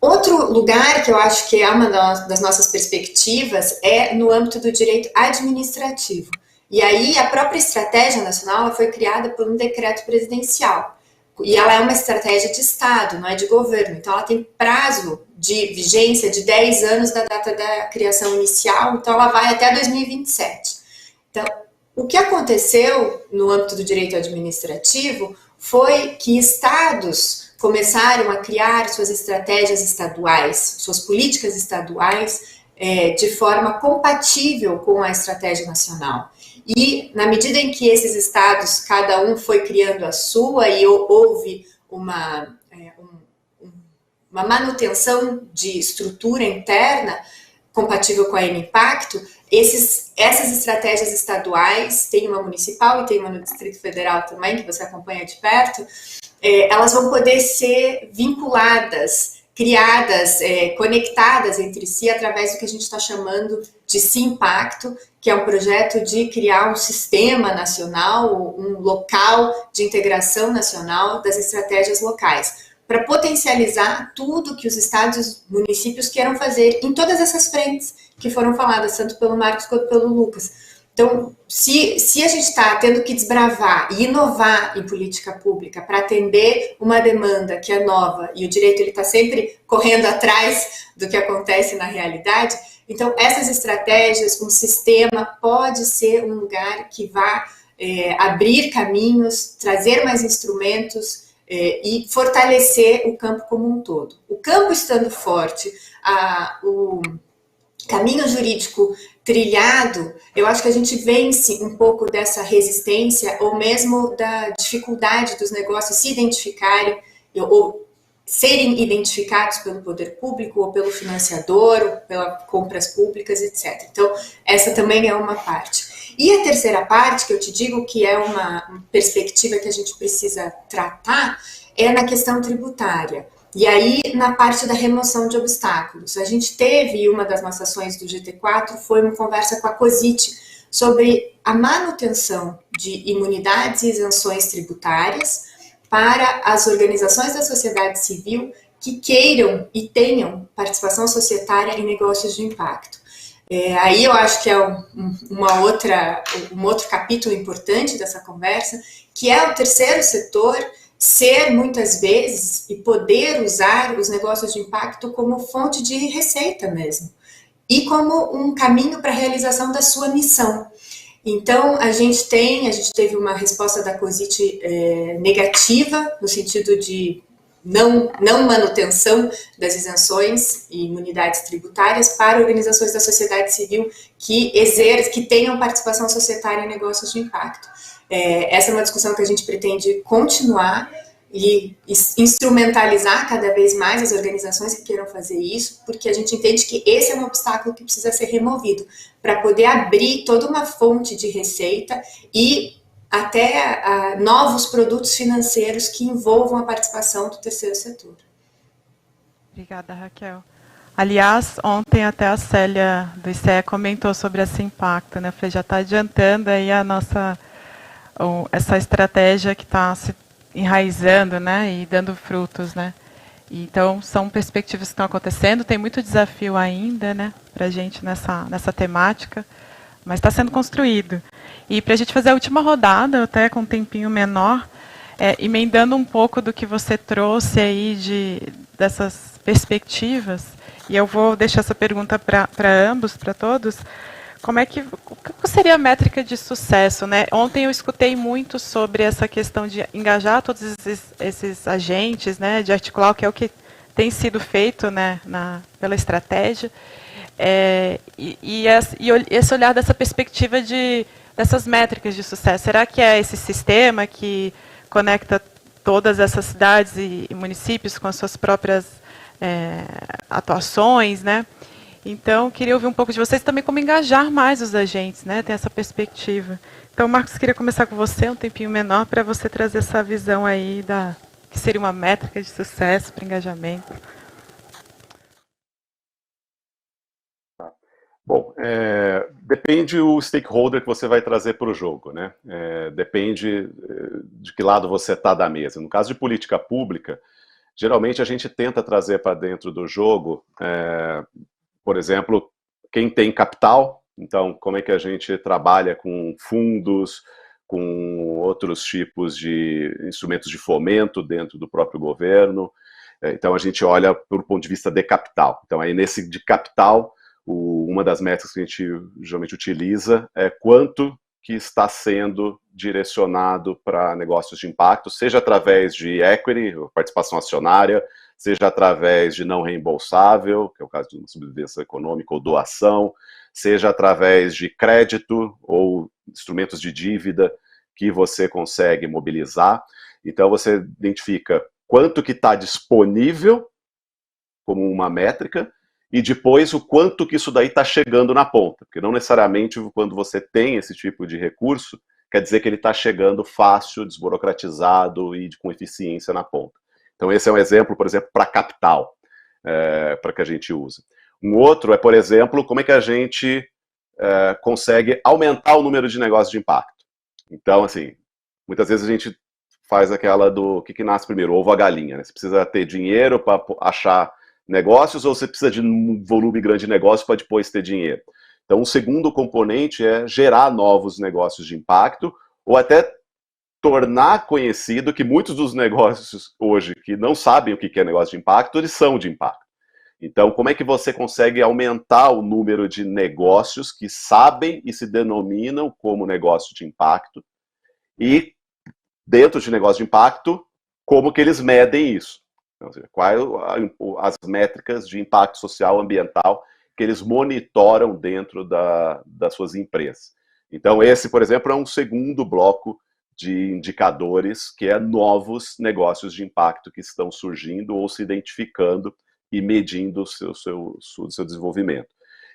Outro lugar que eu acho que é uma das nossas perspectivas é no âmbito do direito administrativo. E aí a própria estratégia nacional foi criada por um decreto presidencial. E ela é uma estratégia de Estado, não é de governo. Então ela tem prazo de vigência de 10 anos da data da criação inicial, então ela vai até 2027. Então, o que aconteceu no âmbito do direito administrativo foi que estados começaram a criar suas estratégias estaduais, suas políticas estaduais, de forma compatível com a estratégia nacional. E, na medida em que esses estados, cada um foi criando a sua e houve uma manutenção de estrutura interna compatível com a N-Impacto, essas estratégias estaduais, tem uma municipal e tem uma no Distrito Federal também, que você acompanha de perto, elas vão poder ser vinculadas, criadas, conectadas entre si através do que a gente está chamando de Simpacto, que é um projeto de criar um sistema nacional, um local de integração nacional das estratégias locais, para potencializar tudo que os estados e os municípios queiram fazer em todas essas frentes que foram faladas, tanto pelo Marcos quanto pelo Lucas. Então, se a gente está tendo que desbravar e inovar em política pública para atender uma demanda que é nova, e o direito está sempre correndo atrás do que acontece na realidade, então essas estratégias, um sistema pode ser um lugar que vá abrir caminhos, trazer mais instrumentos e fortalecer o campo como um todo. O campo estando forte, o caminho jurídico trilhado, eu acho que a gente vence um pouco dessa resistência ou mesmo da dificuldade dos negócios se identificarem ou serem identificados pelo poder público ou pelo financiador, ou pelas compras públicas, etc. Então, essa também é uma parte. E a terceira parte, que eu te digo que é uma perspectiva que a gente precisa tratar, é na questão tributária. E aí, na parte da remoção de obstáculos. A gente teve, uma das nossas ações do GT4, foi uma conversa com a COSIT sobre a manutenção de imunidades e isenções tributárias para as organizações da sociedade civil que queiram e tenham participação societária em negócios de impacto. Aí eu acho que é um outro capítulo importante dessa conversa, que é o terceiro setor ser, muitas vezes, e poder usar os negócios de impacto como fonte de receita mesmo, e como um caminho para a realização da sua missão. Então, a gente teve uma resposta da COSIT negativa, no sentido de não manutenção das isenções e imunidades tributárias para organizações da sociedade civil que tenham participação societária em negócios de impacto. Essa é uma discussão que a gente pretende continuar e instrumentalizar cada vez mais as organizações que queiram fazer isso, porque a gente entende que esse é um obstáculo que precisa ser removido para poder abrir toda uma fonte de receita e até novos produtos financeiros que envolvam a participação do terceiro setor.
Obrigada, Raquel. Aliás, ontem até a Célia do ICE comentou sobre esse impacto, né? Já está adiantando aí essa estratégia que está se enraizando, né, e dando frutos, né. Então, são perspectivas que estão acontecendo, tem muito desafio ainda, né, para a gente nessa temática, mas está sendo construído. E para a gente fazer a última rodada, até com um tempinho menor, emendando um pouco do que você trouxe aí dessas perspectivas, e eu vou deixar essa pergunta para ambos, para todos. Qual seria a métrica de sucesso, né? Ontem eu escutei muito sobre essa questão de engajar todos esses agentes, né, de articular, o que tem sido feito, né, pela estratégia, e esse olhar dessa perspectiva dessas métricas de sucesso. Será que é esse sistema que conecta todas essas cidades e municípios com as suas próprias atuações, né? Então, queria ouvir um pouco de vocês também como engajar mais os agentes, né? Tem essa perspectiva. Então, Marcos, queria começar com você, um tempinho menor, para você trazer essa visão aí que seria uma métrica de sucesso para engajamento.
Bom, depende o stakeholder que você vai trazer para o jogo, né? Depende de que lado você está da mesa. No caso de política pública, geralmente a gente tenta trazer para dentro do jogo, por exemplo, quem tem capital. Então, como é que a gente trabalha com fundos, com outros tipos de instrumentos de fomento dentro do próprio governo. Então, a gente olha por ponto de vista de capital. Então, aí nesse de capital, uma das métricas que a gente geralmente utiliza é quanto que está sendo direcionado para negócios de impacto, seja através de equity, participação acionária, seja através de não reembolsável, que é o caso de uma subsídio econômica ou doação, seja através de crédito ou instrumentos de dívida que você consegue mobilizar. Então, você identifica quanto que está disponível como uma métrica e depois o quanto que isso daí está chegando na ponta. Porque não necessariamente quando você tem esse tipo de recurso, quer dizer que ele está chegando fácil, desburocratizado e com eficiência na ponta. Então, esse é um exemplo, por exemplo, para capital, para que a gente usa. Um outro é, por exemplo, como é que a gente consegue aumentar o número de negócios de impacto. Então, assim, muitas vezes a gente faz aquela do que nasce primeiro, ovo ou a galinha, né? Você precisa ter dinheiro para achar negócios ou você precisa de um volume grande de negócios para depois ter dinheiro? Então, um segundo componente é gerar novos negócios de impacto, ou até tornar conhecido que muitos dos negócios hoje que não sabem o que é negócio de impacto, eles são de impacto. Então, como é que você consegue aumentar o número de negócios que sabem e se denominam como negócio de impacto? E, dentro de negócio de impacto, como que eles medem isso? Ou seja, quais as métricas de impacto social ambiental que eles monitoram dentro das suas empresas. Então, esse, por exemplo, é um segundo bloco de indicadores, que é novos negócios de impacto que estão surgindo ou se identificando e medindo o seu desenvolvimento.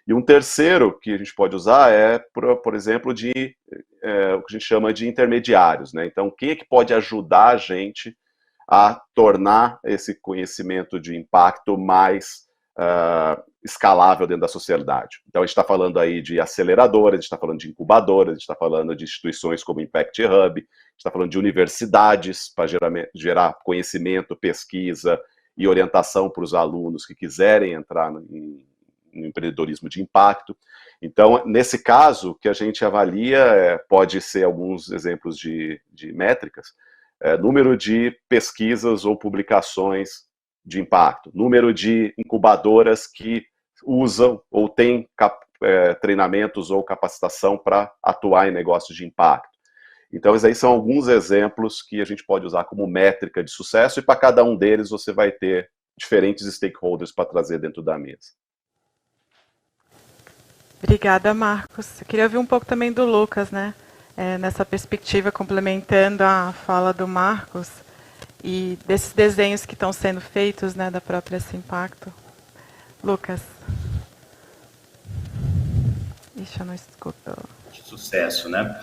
E um terceiro que a gente pode usar é, por exemplo, o que a gente chama de intermediários, né? Então, quem é que pode ajudar a gente a tornar esse conhecimento de impacto mais escalável dentro da sociedade? Então, a gente está falando aí de aceleradoras, a gente está falando de incubadoras, a gente está falando de instituições como Impact Hub, a gente está falando de universidades para gerar conhecimento, pesquisa e orientação para os alunos que quiserem entrar no empreendedorismo de impacto. Então, nesse caso, o que a gente avalia pode ser alguns exemplos de métricas, número de pesquisas ou publicações de impacto, número de incubadoras que usam ou têm treinamentos ou capacitação para atuar em negócios de impacto. Então, esses aí são alguns exemplos que a gente pode usar como métrica de sucesso, e para cada um deles você vai ter diferentes stakeholders para trazer dentro da mesa.
Obrigada, Marcos. Eu queria ouvir um pouco também do Lucas, né? Nessa perspectiva, complementando a fala do Marcos, e desses desenhos que estão sendo feitos, né, da própria Simpacto. Lucas. Ixi, eu não escuto.
De sucesso, né?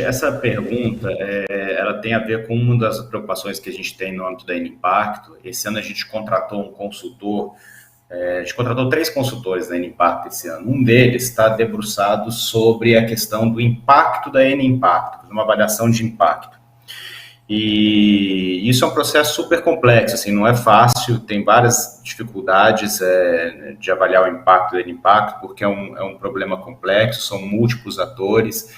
Essa pergunta, ela tem a ver com uma das preocupações que a gente tem no âmbito da N-Impacto. Esse ano a gente contratou um consultor, a gente contratou 3 consultores da N-Impacto esse ano. Um deles está debruçado sobre a questão do impacto da N-Impacto, uma avaliação de impacto. E isso é um processo super complexo, assim, não é fácil, tem várias dificuldades de avaliar o impacto do impacto, porque é um problema complexo, são múltiplos atores,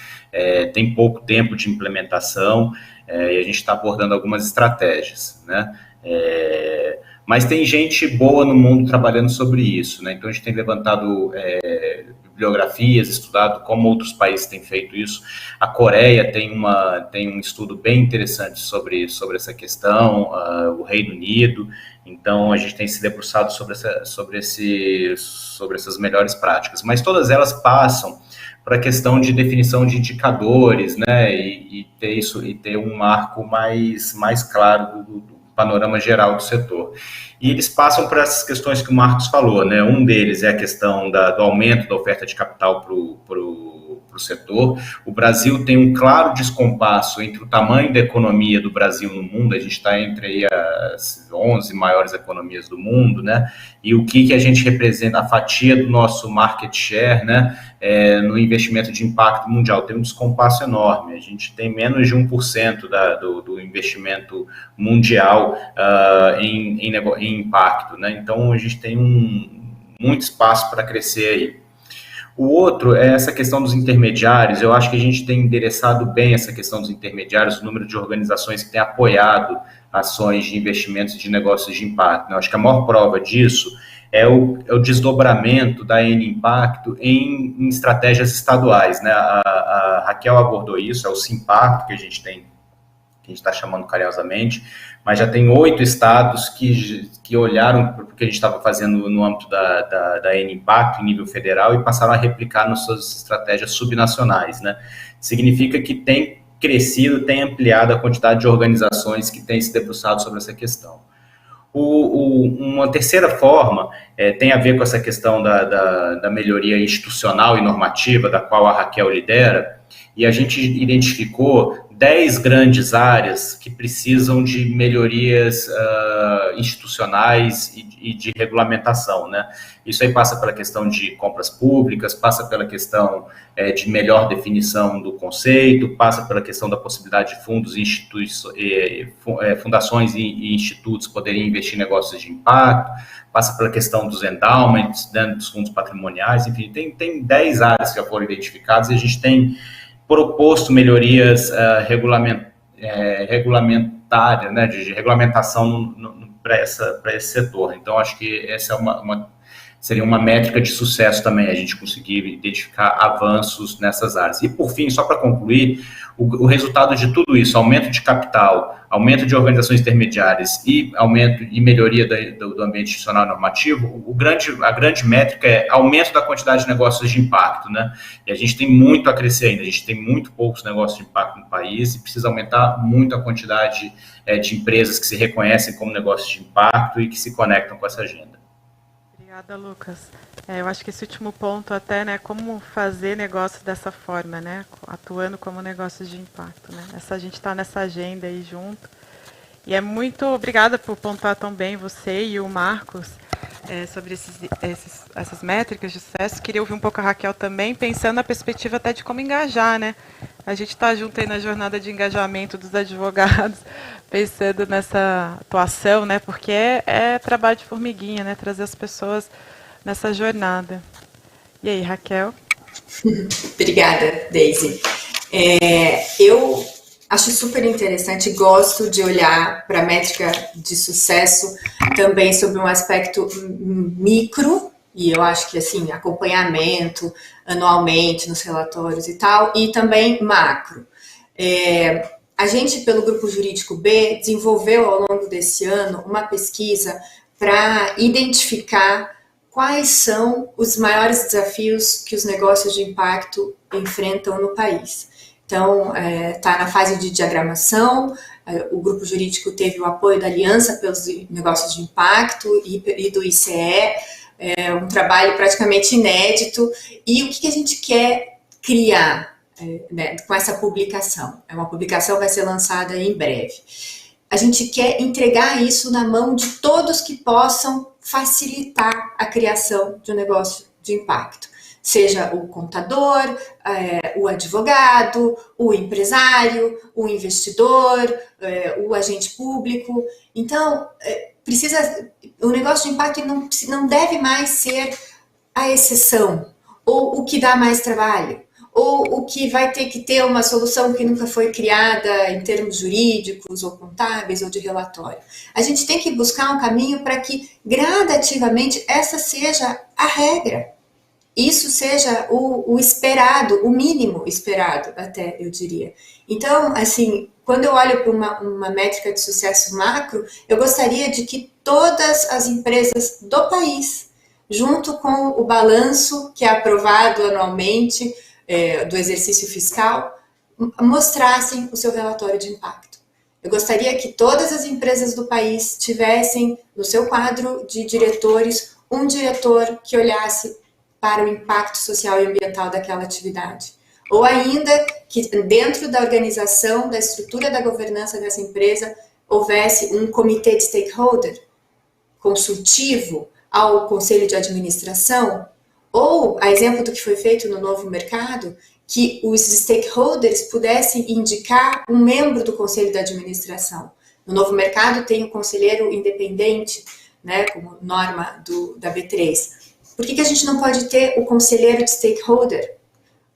tem pouco tempo de implementação, e a gente está abordando algumas estratégias, né? Mas tem gente boa no mundo trabalhando sobre isso, né? Então a gente tem levantado bibliografias, estudado como outros países têm feito isso. A Coreia tem um estudo bem interessante sobre essa questão, o Reino Unido. Então a gente tem se debruçado sobre essas melhores práticas. Mas todas elas passam para a questão de definição de indicadores, né? E ter um marco mais claro do panorama geral do setor. E eles passam por essas questões que o Marcos falou, né? Um deles é a questão do aumento da oferta de capital para o setor. O Brasil tem um claro descompasso entre o tamanho da economia do Brasil no mundo, a gente está entre aí as 11 maiores economias do mundo, né? E o que a gente representa, a fatia do nosso market share, né? No investimento de impacto mundial, tem um descompasso enorme. A gente tem menos de 1% do investimento mundial em impacto, né? Então a gente tem muito espaço para crescer aí. O outro é essa questão dos intermediários. Eu acho que a gente tem endereçado bem essa questão dos intermediários, o número de organizações que têm apoiado ações de investimentos de negócios de impacto. Eu acho que a maior prova disso é o desdobramento da N-Impacto em estratégias estaduais, né? A Raquel abordou isso, é o Simpacto que a gente tem, que a gente está chamando carinhosamente, mas já tem 8 estados que olharam para o que a gente estava fazendo no âmbito da N-Impacto em nível federal e passaram a replicar nas suas estratégias subnacionais, né? Significa que tem crescido, tem ampliado a quantidade de organizações que têm se debruçado sobre essa questão. Uma terceira forma tem a ver com essa questão da melhoria institucional e normativa, da qual a Raquel lidera, e a gente identificou 10 grandes áreas que precisam de melhorias institucionais e de regulamentação, né? Isso aí passa pela questão de compras públicas, passa pela questão de melhor definição do conceito, passa pela questão da possibilidade de fundos, fundações e institutos poderem investir em negócios de impacto, passa pela questão dos endowments, né, dos fundos patrimoniais, enfim, tem 10 áreas que já foram identificadas e a gente tem proposto melhorias regulamentárias, né, de regulamentação para esse setor. Então, acho que essa seria uma métrica de sucesso também, a gente conseguir identificar avanços nessas áreas. E, por fim, só para concluir, o resultado de tudo isso, aumento de capital, aumento de organizações intermediárias e aumento e melhoria do ambiente institucional normativo, a grande métrica é aumento da quantidade de negócios de impacto, né? E a gente tem muito a crescer ainda, a gente tem muito poucos negócios de impacto no país e precisa aumentar muito a quantidade de empresas que se reconhecem como negócios de impacto e que se conectam com essa agenda.
Obrigada, Lucas. Eu acho que esse último ponto até, né, como fazer negócios dessa forma, né, atuando como negócios de impacto, né. A gente está nessa agenda aí junto. E é muito obrigada por pontuar tão bem você e o Marcos sobre essas métricas de sucesso. Queria ouvir um pouco a Raquel também, pensando na perspectiva até de como engajar, né. A gente está junto aí na jornada de engajamento dos advogados, pensando nessa atuação, né, porque é trabalho de formiguinha, né, trazer as pessoas nessa jornada. E aí, Raquel?
Obrigada, Daisy. Eu acho super interessante, gosto de olhar para a métrica de sucesso também sobre um aspecto micro, e eu acho que, assim, acompanhamento anualmente nos relatórios e tal, e também macro. A gente, pelo Grupo Jurídico B, desenvolveu ao longo desse ano uma pesquisa para identificar quais são os maiores desafios que os negócios de impacto enfrentam no país. Então, está na fase de diagramação, o Grupo Jurídico teve o apoio da Aliança pelos Negócios de Impacto e do ICE, um trabalho praticamente inédito, e o que a gente quer criar com essa publicação? Uma publicação vai ser lançada em breve. A gente quer entregar isso na mão de todos que possam facilitar a criação de um negócio de impacto. Seja o contador, o advogado, o empresário, o investidor, o agente público. Então, o negócio de impacto não deve mais ser a exceção, ou o que dá mais trabalho, ou o que vai ter que ter uma solução que nunca foi criada em termos jurídicos, ou contábeis, ou de relatório. A gente tem que buscar um caminho para que, gradativamente, essa seja a regra. Isso seja o esperado, o mínimo esperado, até, eu diria. Então, assim, quando eu olho para uma métrica de sucesso macro, eu gostaria de que todas as empresas do país, junto com o balanço que é aprovado anualmente do exercício fiscal, mostrassem o seu relatório de impacto. Eu gostaria que todas as empresas do país tivessem no seu quadro de diretores um diretor que olhasse para o impacto social e ambiental daquela atividade. Ou ainda que dentro da organização, da estrutura da governança dessa empresa, houvesse um comitê de stakeholder consultivo ao conselho de administração, ou, a exemplo do que foi feito no Novo Mercado, que os stakeholders pudessem indicar um membro do conselho de administração. No Novo Mercado tem o conselheiro independente, né, como norma da B3. Por que a gente não pode ter o conselheiro de stakeholder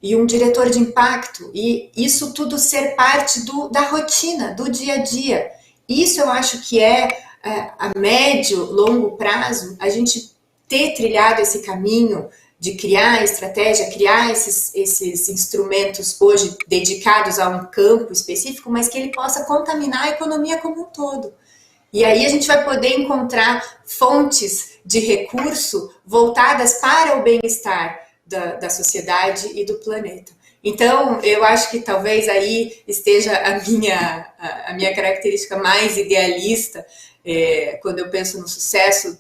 e um diretor de impacto e isso tudo ser parte da rotina, do dia a dia? Isso eu acho que a médio, longo prazo, a gente ter trilhado esse caminho de criar estratégia, criar esses instrumentos hoje dedicados a um campo específico, mas que ele possa contaminar a economia como um todo. E aí a gente vai poder encontrar fontes de recurso voltadas para o bem-estar da sociedade e do planeta. Então, eu acho que talvez aí esteja a minha característica mais idealista, quando eu penso no sucesso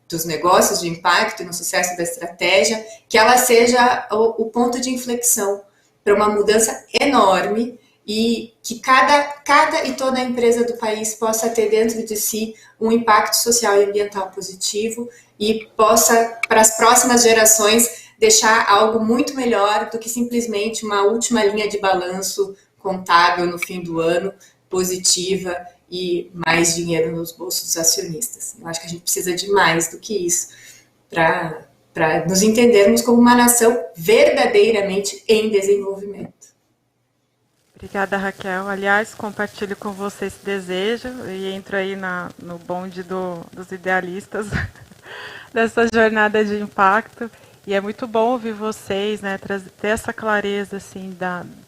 dos negócios de impacto e no sucesso da estratégia, que ela seja o ponto de inflexão para uma mudança enorme e que cada e toda empresa do país possa ter dentro de si um impacto social e ambiental positivo e possa, para as próximas gerações, deixar algo muito melhor do que simplesmente uma última linha de balanço contábil no fim do ano, positiva e mais dinheiro nos bolsos dos acionistas. Eu acho que a gente precisa de mais do que isso para nos entendermos como uma nação verdadeiramente em desenvolvimento.
Obrigada, Raquel. Aliás, compartilho com você esse desejo e entro aí no bonde dos idealistas dessa jornada de impacto. E é muito bom ouvir vocês, né, ter essa clareza assim,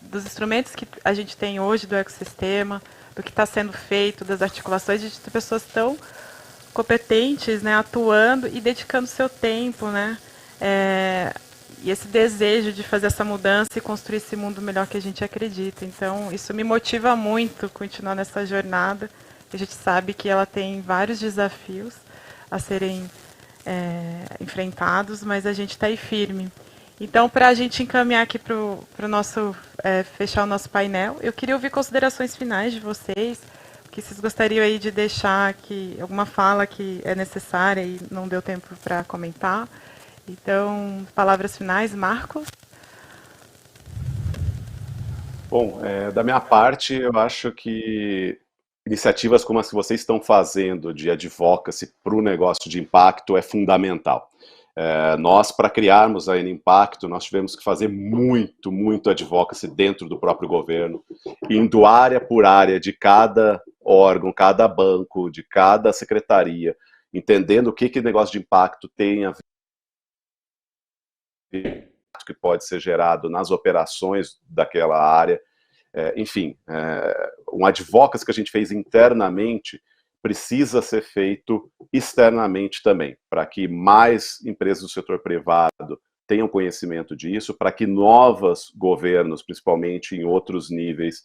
dos instrumentos que a gente tem hoje do ecossistema, do que está sendo feito, das articulações de pessoas tão competentes, né, atuando e dedicando seu tempo, né, e esse desejo de fazer essa mudança e construir esse mundo melhor que a gente acredita. Então, isso me motiva muito continuar nessa jornada. A gente sabe que ela tem vários desafios a serem enfrentados, mas a gente está aí firme. Então, para a gente encaminhar aqui para o nosso, fechar o nosso painel, eu queria ouvir considerações finais de vocês, que vocês gostariam aí de deixar aqui alguma fala que é necessária e não deu tempo para comentar. Então, palavras finais, Marcos?
Bom, da minha parte, eu acho que iniciativas como as que vocês estão fazendo de advocacy para o negócio de impacto é fundamental. Nós, para criarmos a N-Impacto, nós tivemos que fazer muito advocacy dentro do próprio governo, indo área por área de cada órgão, cada banco, de cada secretaria, entendendo o que negócio de impacto tem a ver que pode ser gerado nas operações daquela área. Enfim, um advocacy que a gente fez internamente precisa ser feito externamente também, para que mais empresas do setor privado tenham conhecimento disso, para que novos governos, principalmente em outros níveis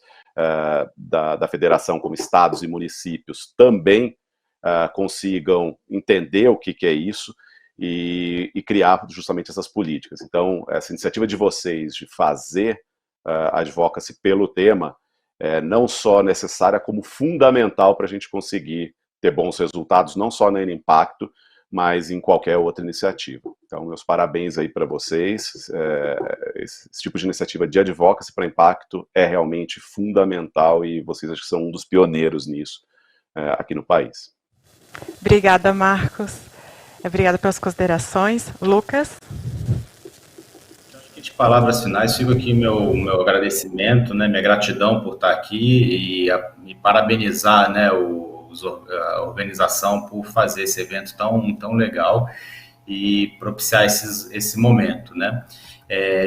da federação, como estados e municípios, também consigam entender o que é isso e criar justamente essas políticas. Então, essa iniciativa de vocês de fazer advocacy pelo tema não só necessária, como fundamental para a gente conseguir ter bons resultados, não só na N-Impacto, mas em qualquer outra iniciativa. Então, meus parabéns aí para vocês. Esse tipo de iniciativa de advocacy para impacto é realmente fundamental e vocês acho que são um dos pioneiros nisso aqui no país.
Obrigada, Marcos. Obrigada pelas considerações. Lucas?
De palavras finais, fico aqui meu agradecimento, né, minha gratidão por estar aqui e parabenizar, né, a organização por fazer esse evento tão legal e propiciar esse momento, né.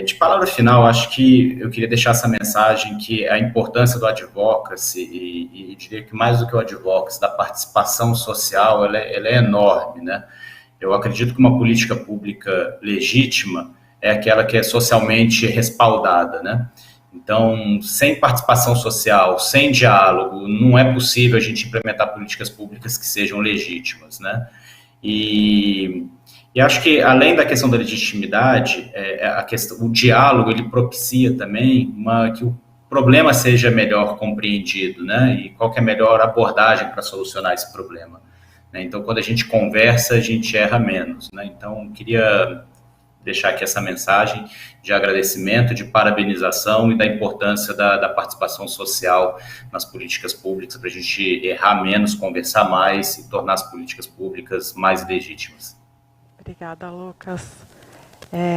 De palavra final, acho que eu queria deixar essa mensagem que a importância do advocacy e diria que mais do que o advocacy, da participação social, ela é enorme, né. Eu acredito que uma política pública legítima é aquela que é socialmente respaldada, né? Então, sem participação social, sem diálogo, não é possível a gente implementar políticas públicas que sejam legítimas, né? E acho que, além da questão da legitimidade, o diálogo, ele propicia também que o problema seja melhor compreendido, né? E qual que é a melhor abordagem para solucionar esse problema, né? Então, quando a gente conversa, a gente erra menos, né? Então, queria deixar aqui essa mensagem de agradecimento, de parabenização e da importância da participação social nas políticas públicas para a gente errar menos, conversar mais e tornar as políticas públicas mais legítimas.
Obrigada, Lucas.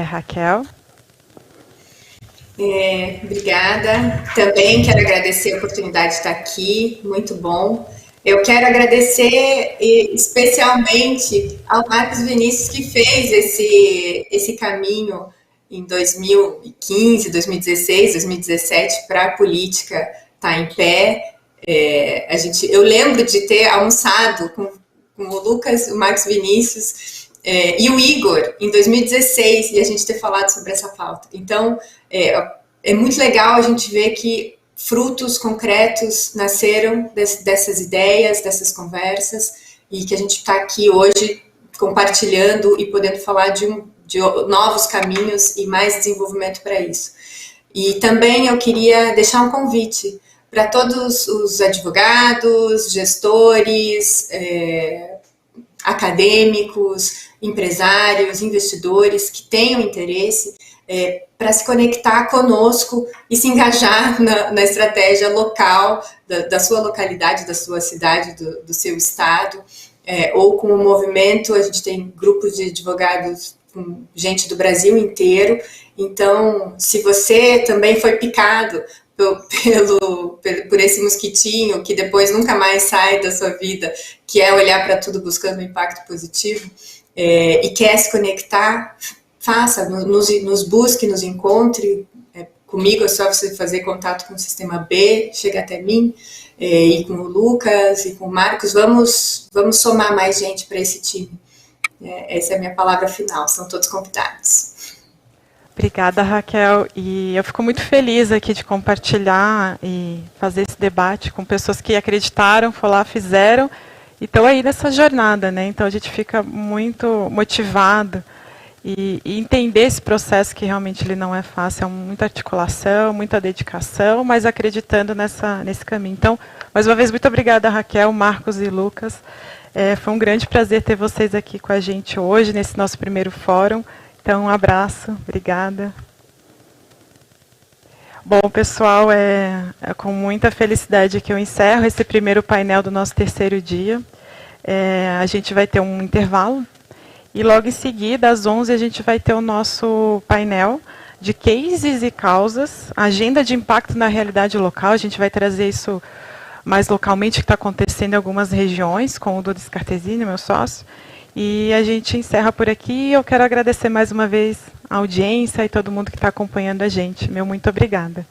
Raquel?
Obrigada. Também quero agradecer a oportunidade de estar aqui, muito bom. Eu quero agradecer especialmente ao Marcos Vinícius, que fez esse caminho em 2015, 2016, 2017 para a política estar em pé. Eu lembro de ter almoçado com o Lucas, o Marcos Vinícius e o Igor em 2016 e a gente ter falado sobre essa pauta. Então, é muito legal a gente ver que frutos concretos nasceram dessas ideias, dessas conversas, e que a gente está aqui hoje compartilhando e podendo falar de novos caminhos e mais desenvolvimento para isso. E também eu queria deixar um convite para todos os advogados, gestores, acadêmicos, empresários, investidores que tenham interesse para se conectar conosco e se engajar na estratégia local da sua localidade, da sua cidade, do seu estado, ou com o movimento. A gente tem grupos de advogados com gente do Brasil inteiro. Então, se você também foi picado por esse mosquitinho que depois nunca mais sai da sua vida, que é olhar para tudo buscando um impacto positivo, e quer se conectar, faça, nos busque, nos encontre. Comigo é só você fazer contato com o Sistema B, chega até mim, e com o Lucas e com o Marcos. Vamos somar mais gente para esse time. Essa é a minha palavra final, são todos convidados.
Obrigada, Raquel. E eu fico muito feliz aqui de compartilhar e fazer esse debate com pessoas que acreditaram, foram lá, fizeram e estão aí nessa jornada, né? Então a gente fica muito motivado e entender esse processo que realmente ele não é fácil, é muita articulação, muita dedicação, mas acreditando nesse caminho. Então, mais uma vez, muito obrigada, Raquel, Marcos e Lucas. Foi um grande prazer ter vocês aqui com a gente hoje, nesse nosso primeiro fórum. Então, um abraço, obrigada. Bom, pessoal, é com muita felicidade que eu encerro esse primeiro painel do nosso terceiro dia. A gente vai ter um intervalo e logo em seguida, às 11h, a gente vai ter o nosso painel de cases e causas, agenda de impacto na realidade local. A gente vai trazer isso mais localmente, que está acontecendo em algumas regiões, com o Dudu Scartesini, meu sócio. E a gente encerra por aqui. Eu quero agradecer mais uma vez a audiência e todo mundo que está acompanhando a gente. Meu muito obrigada.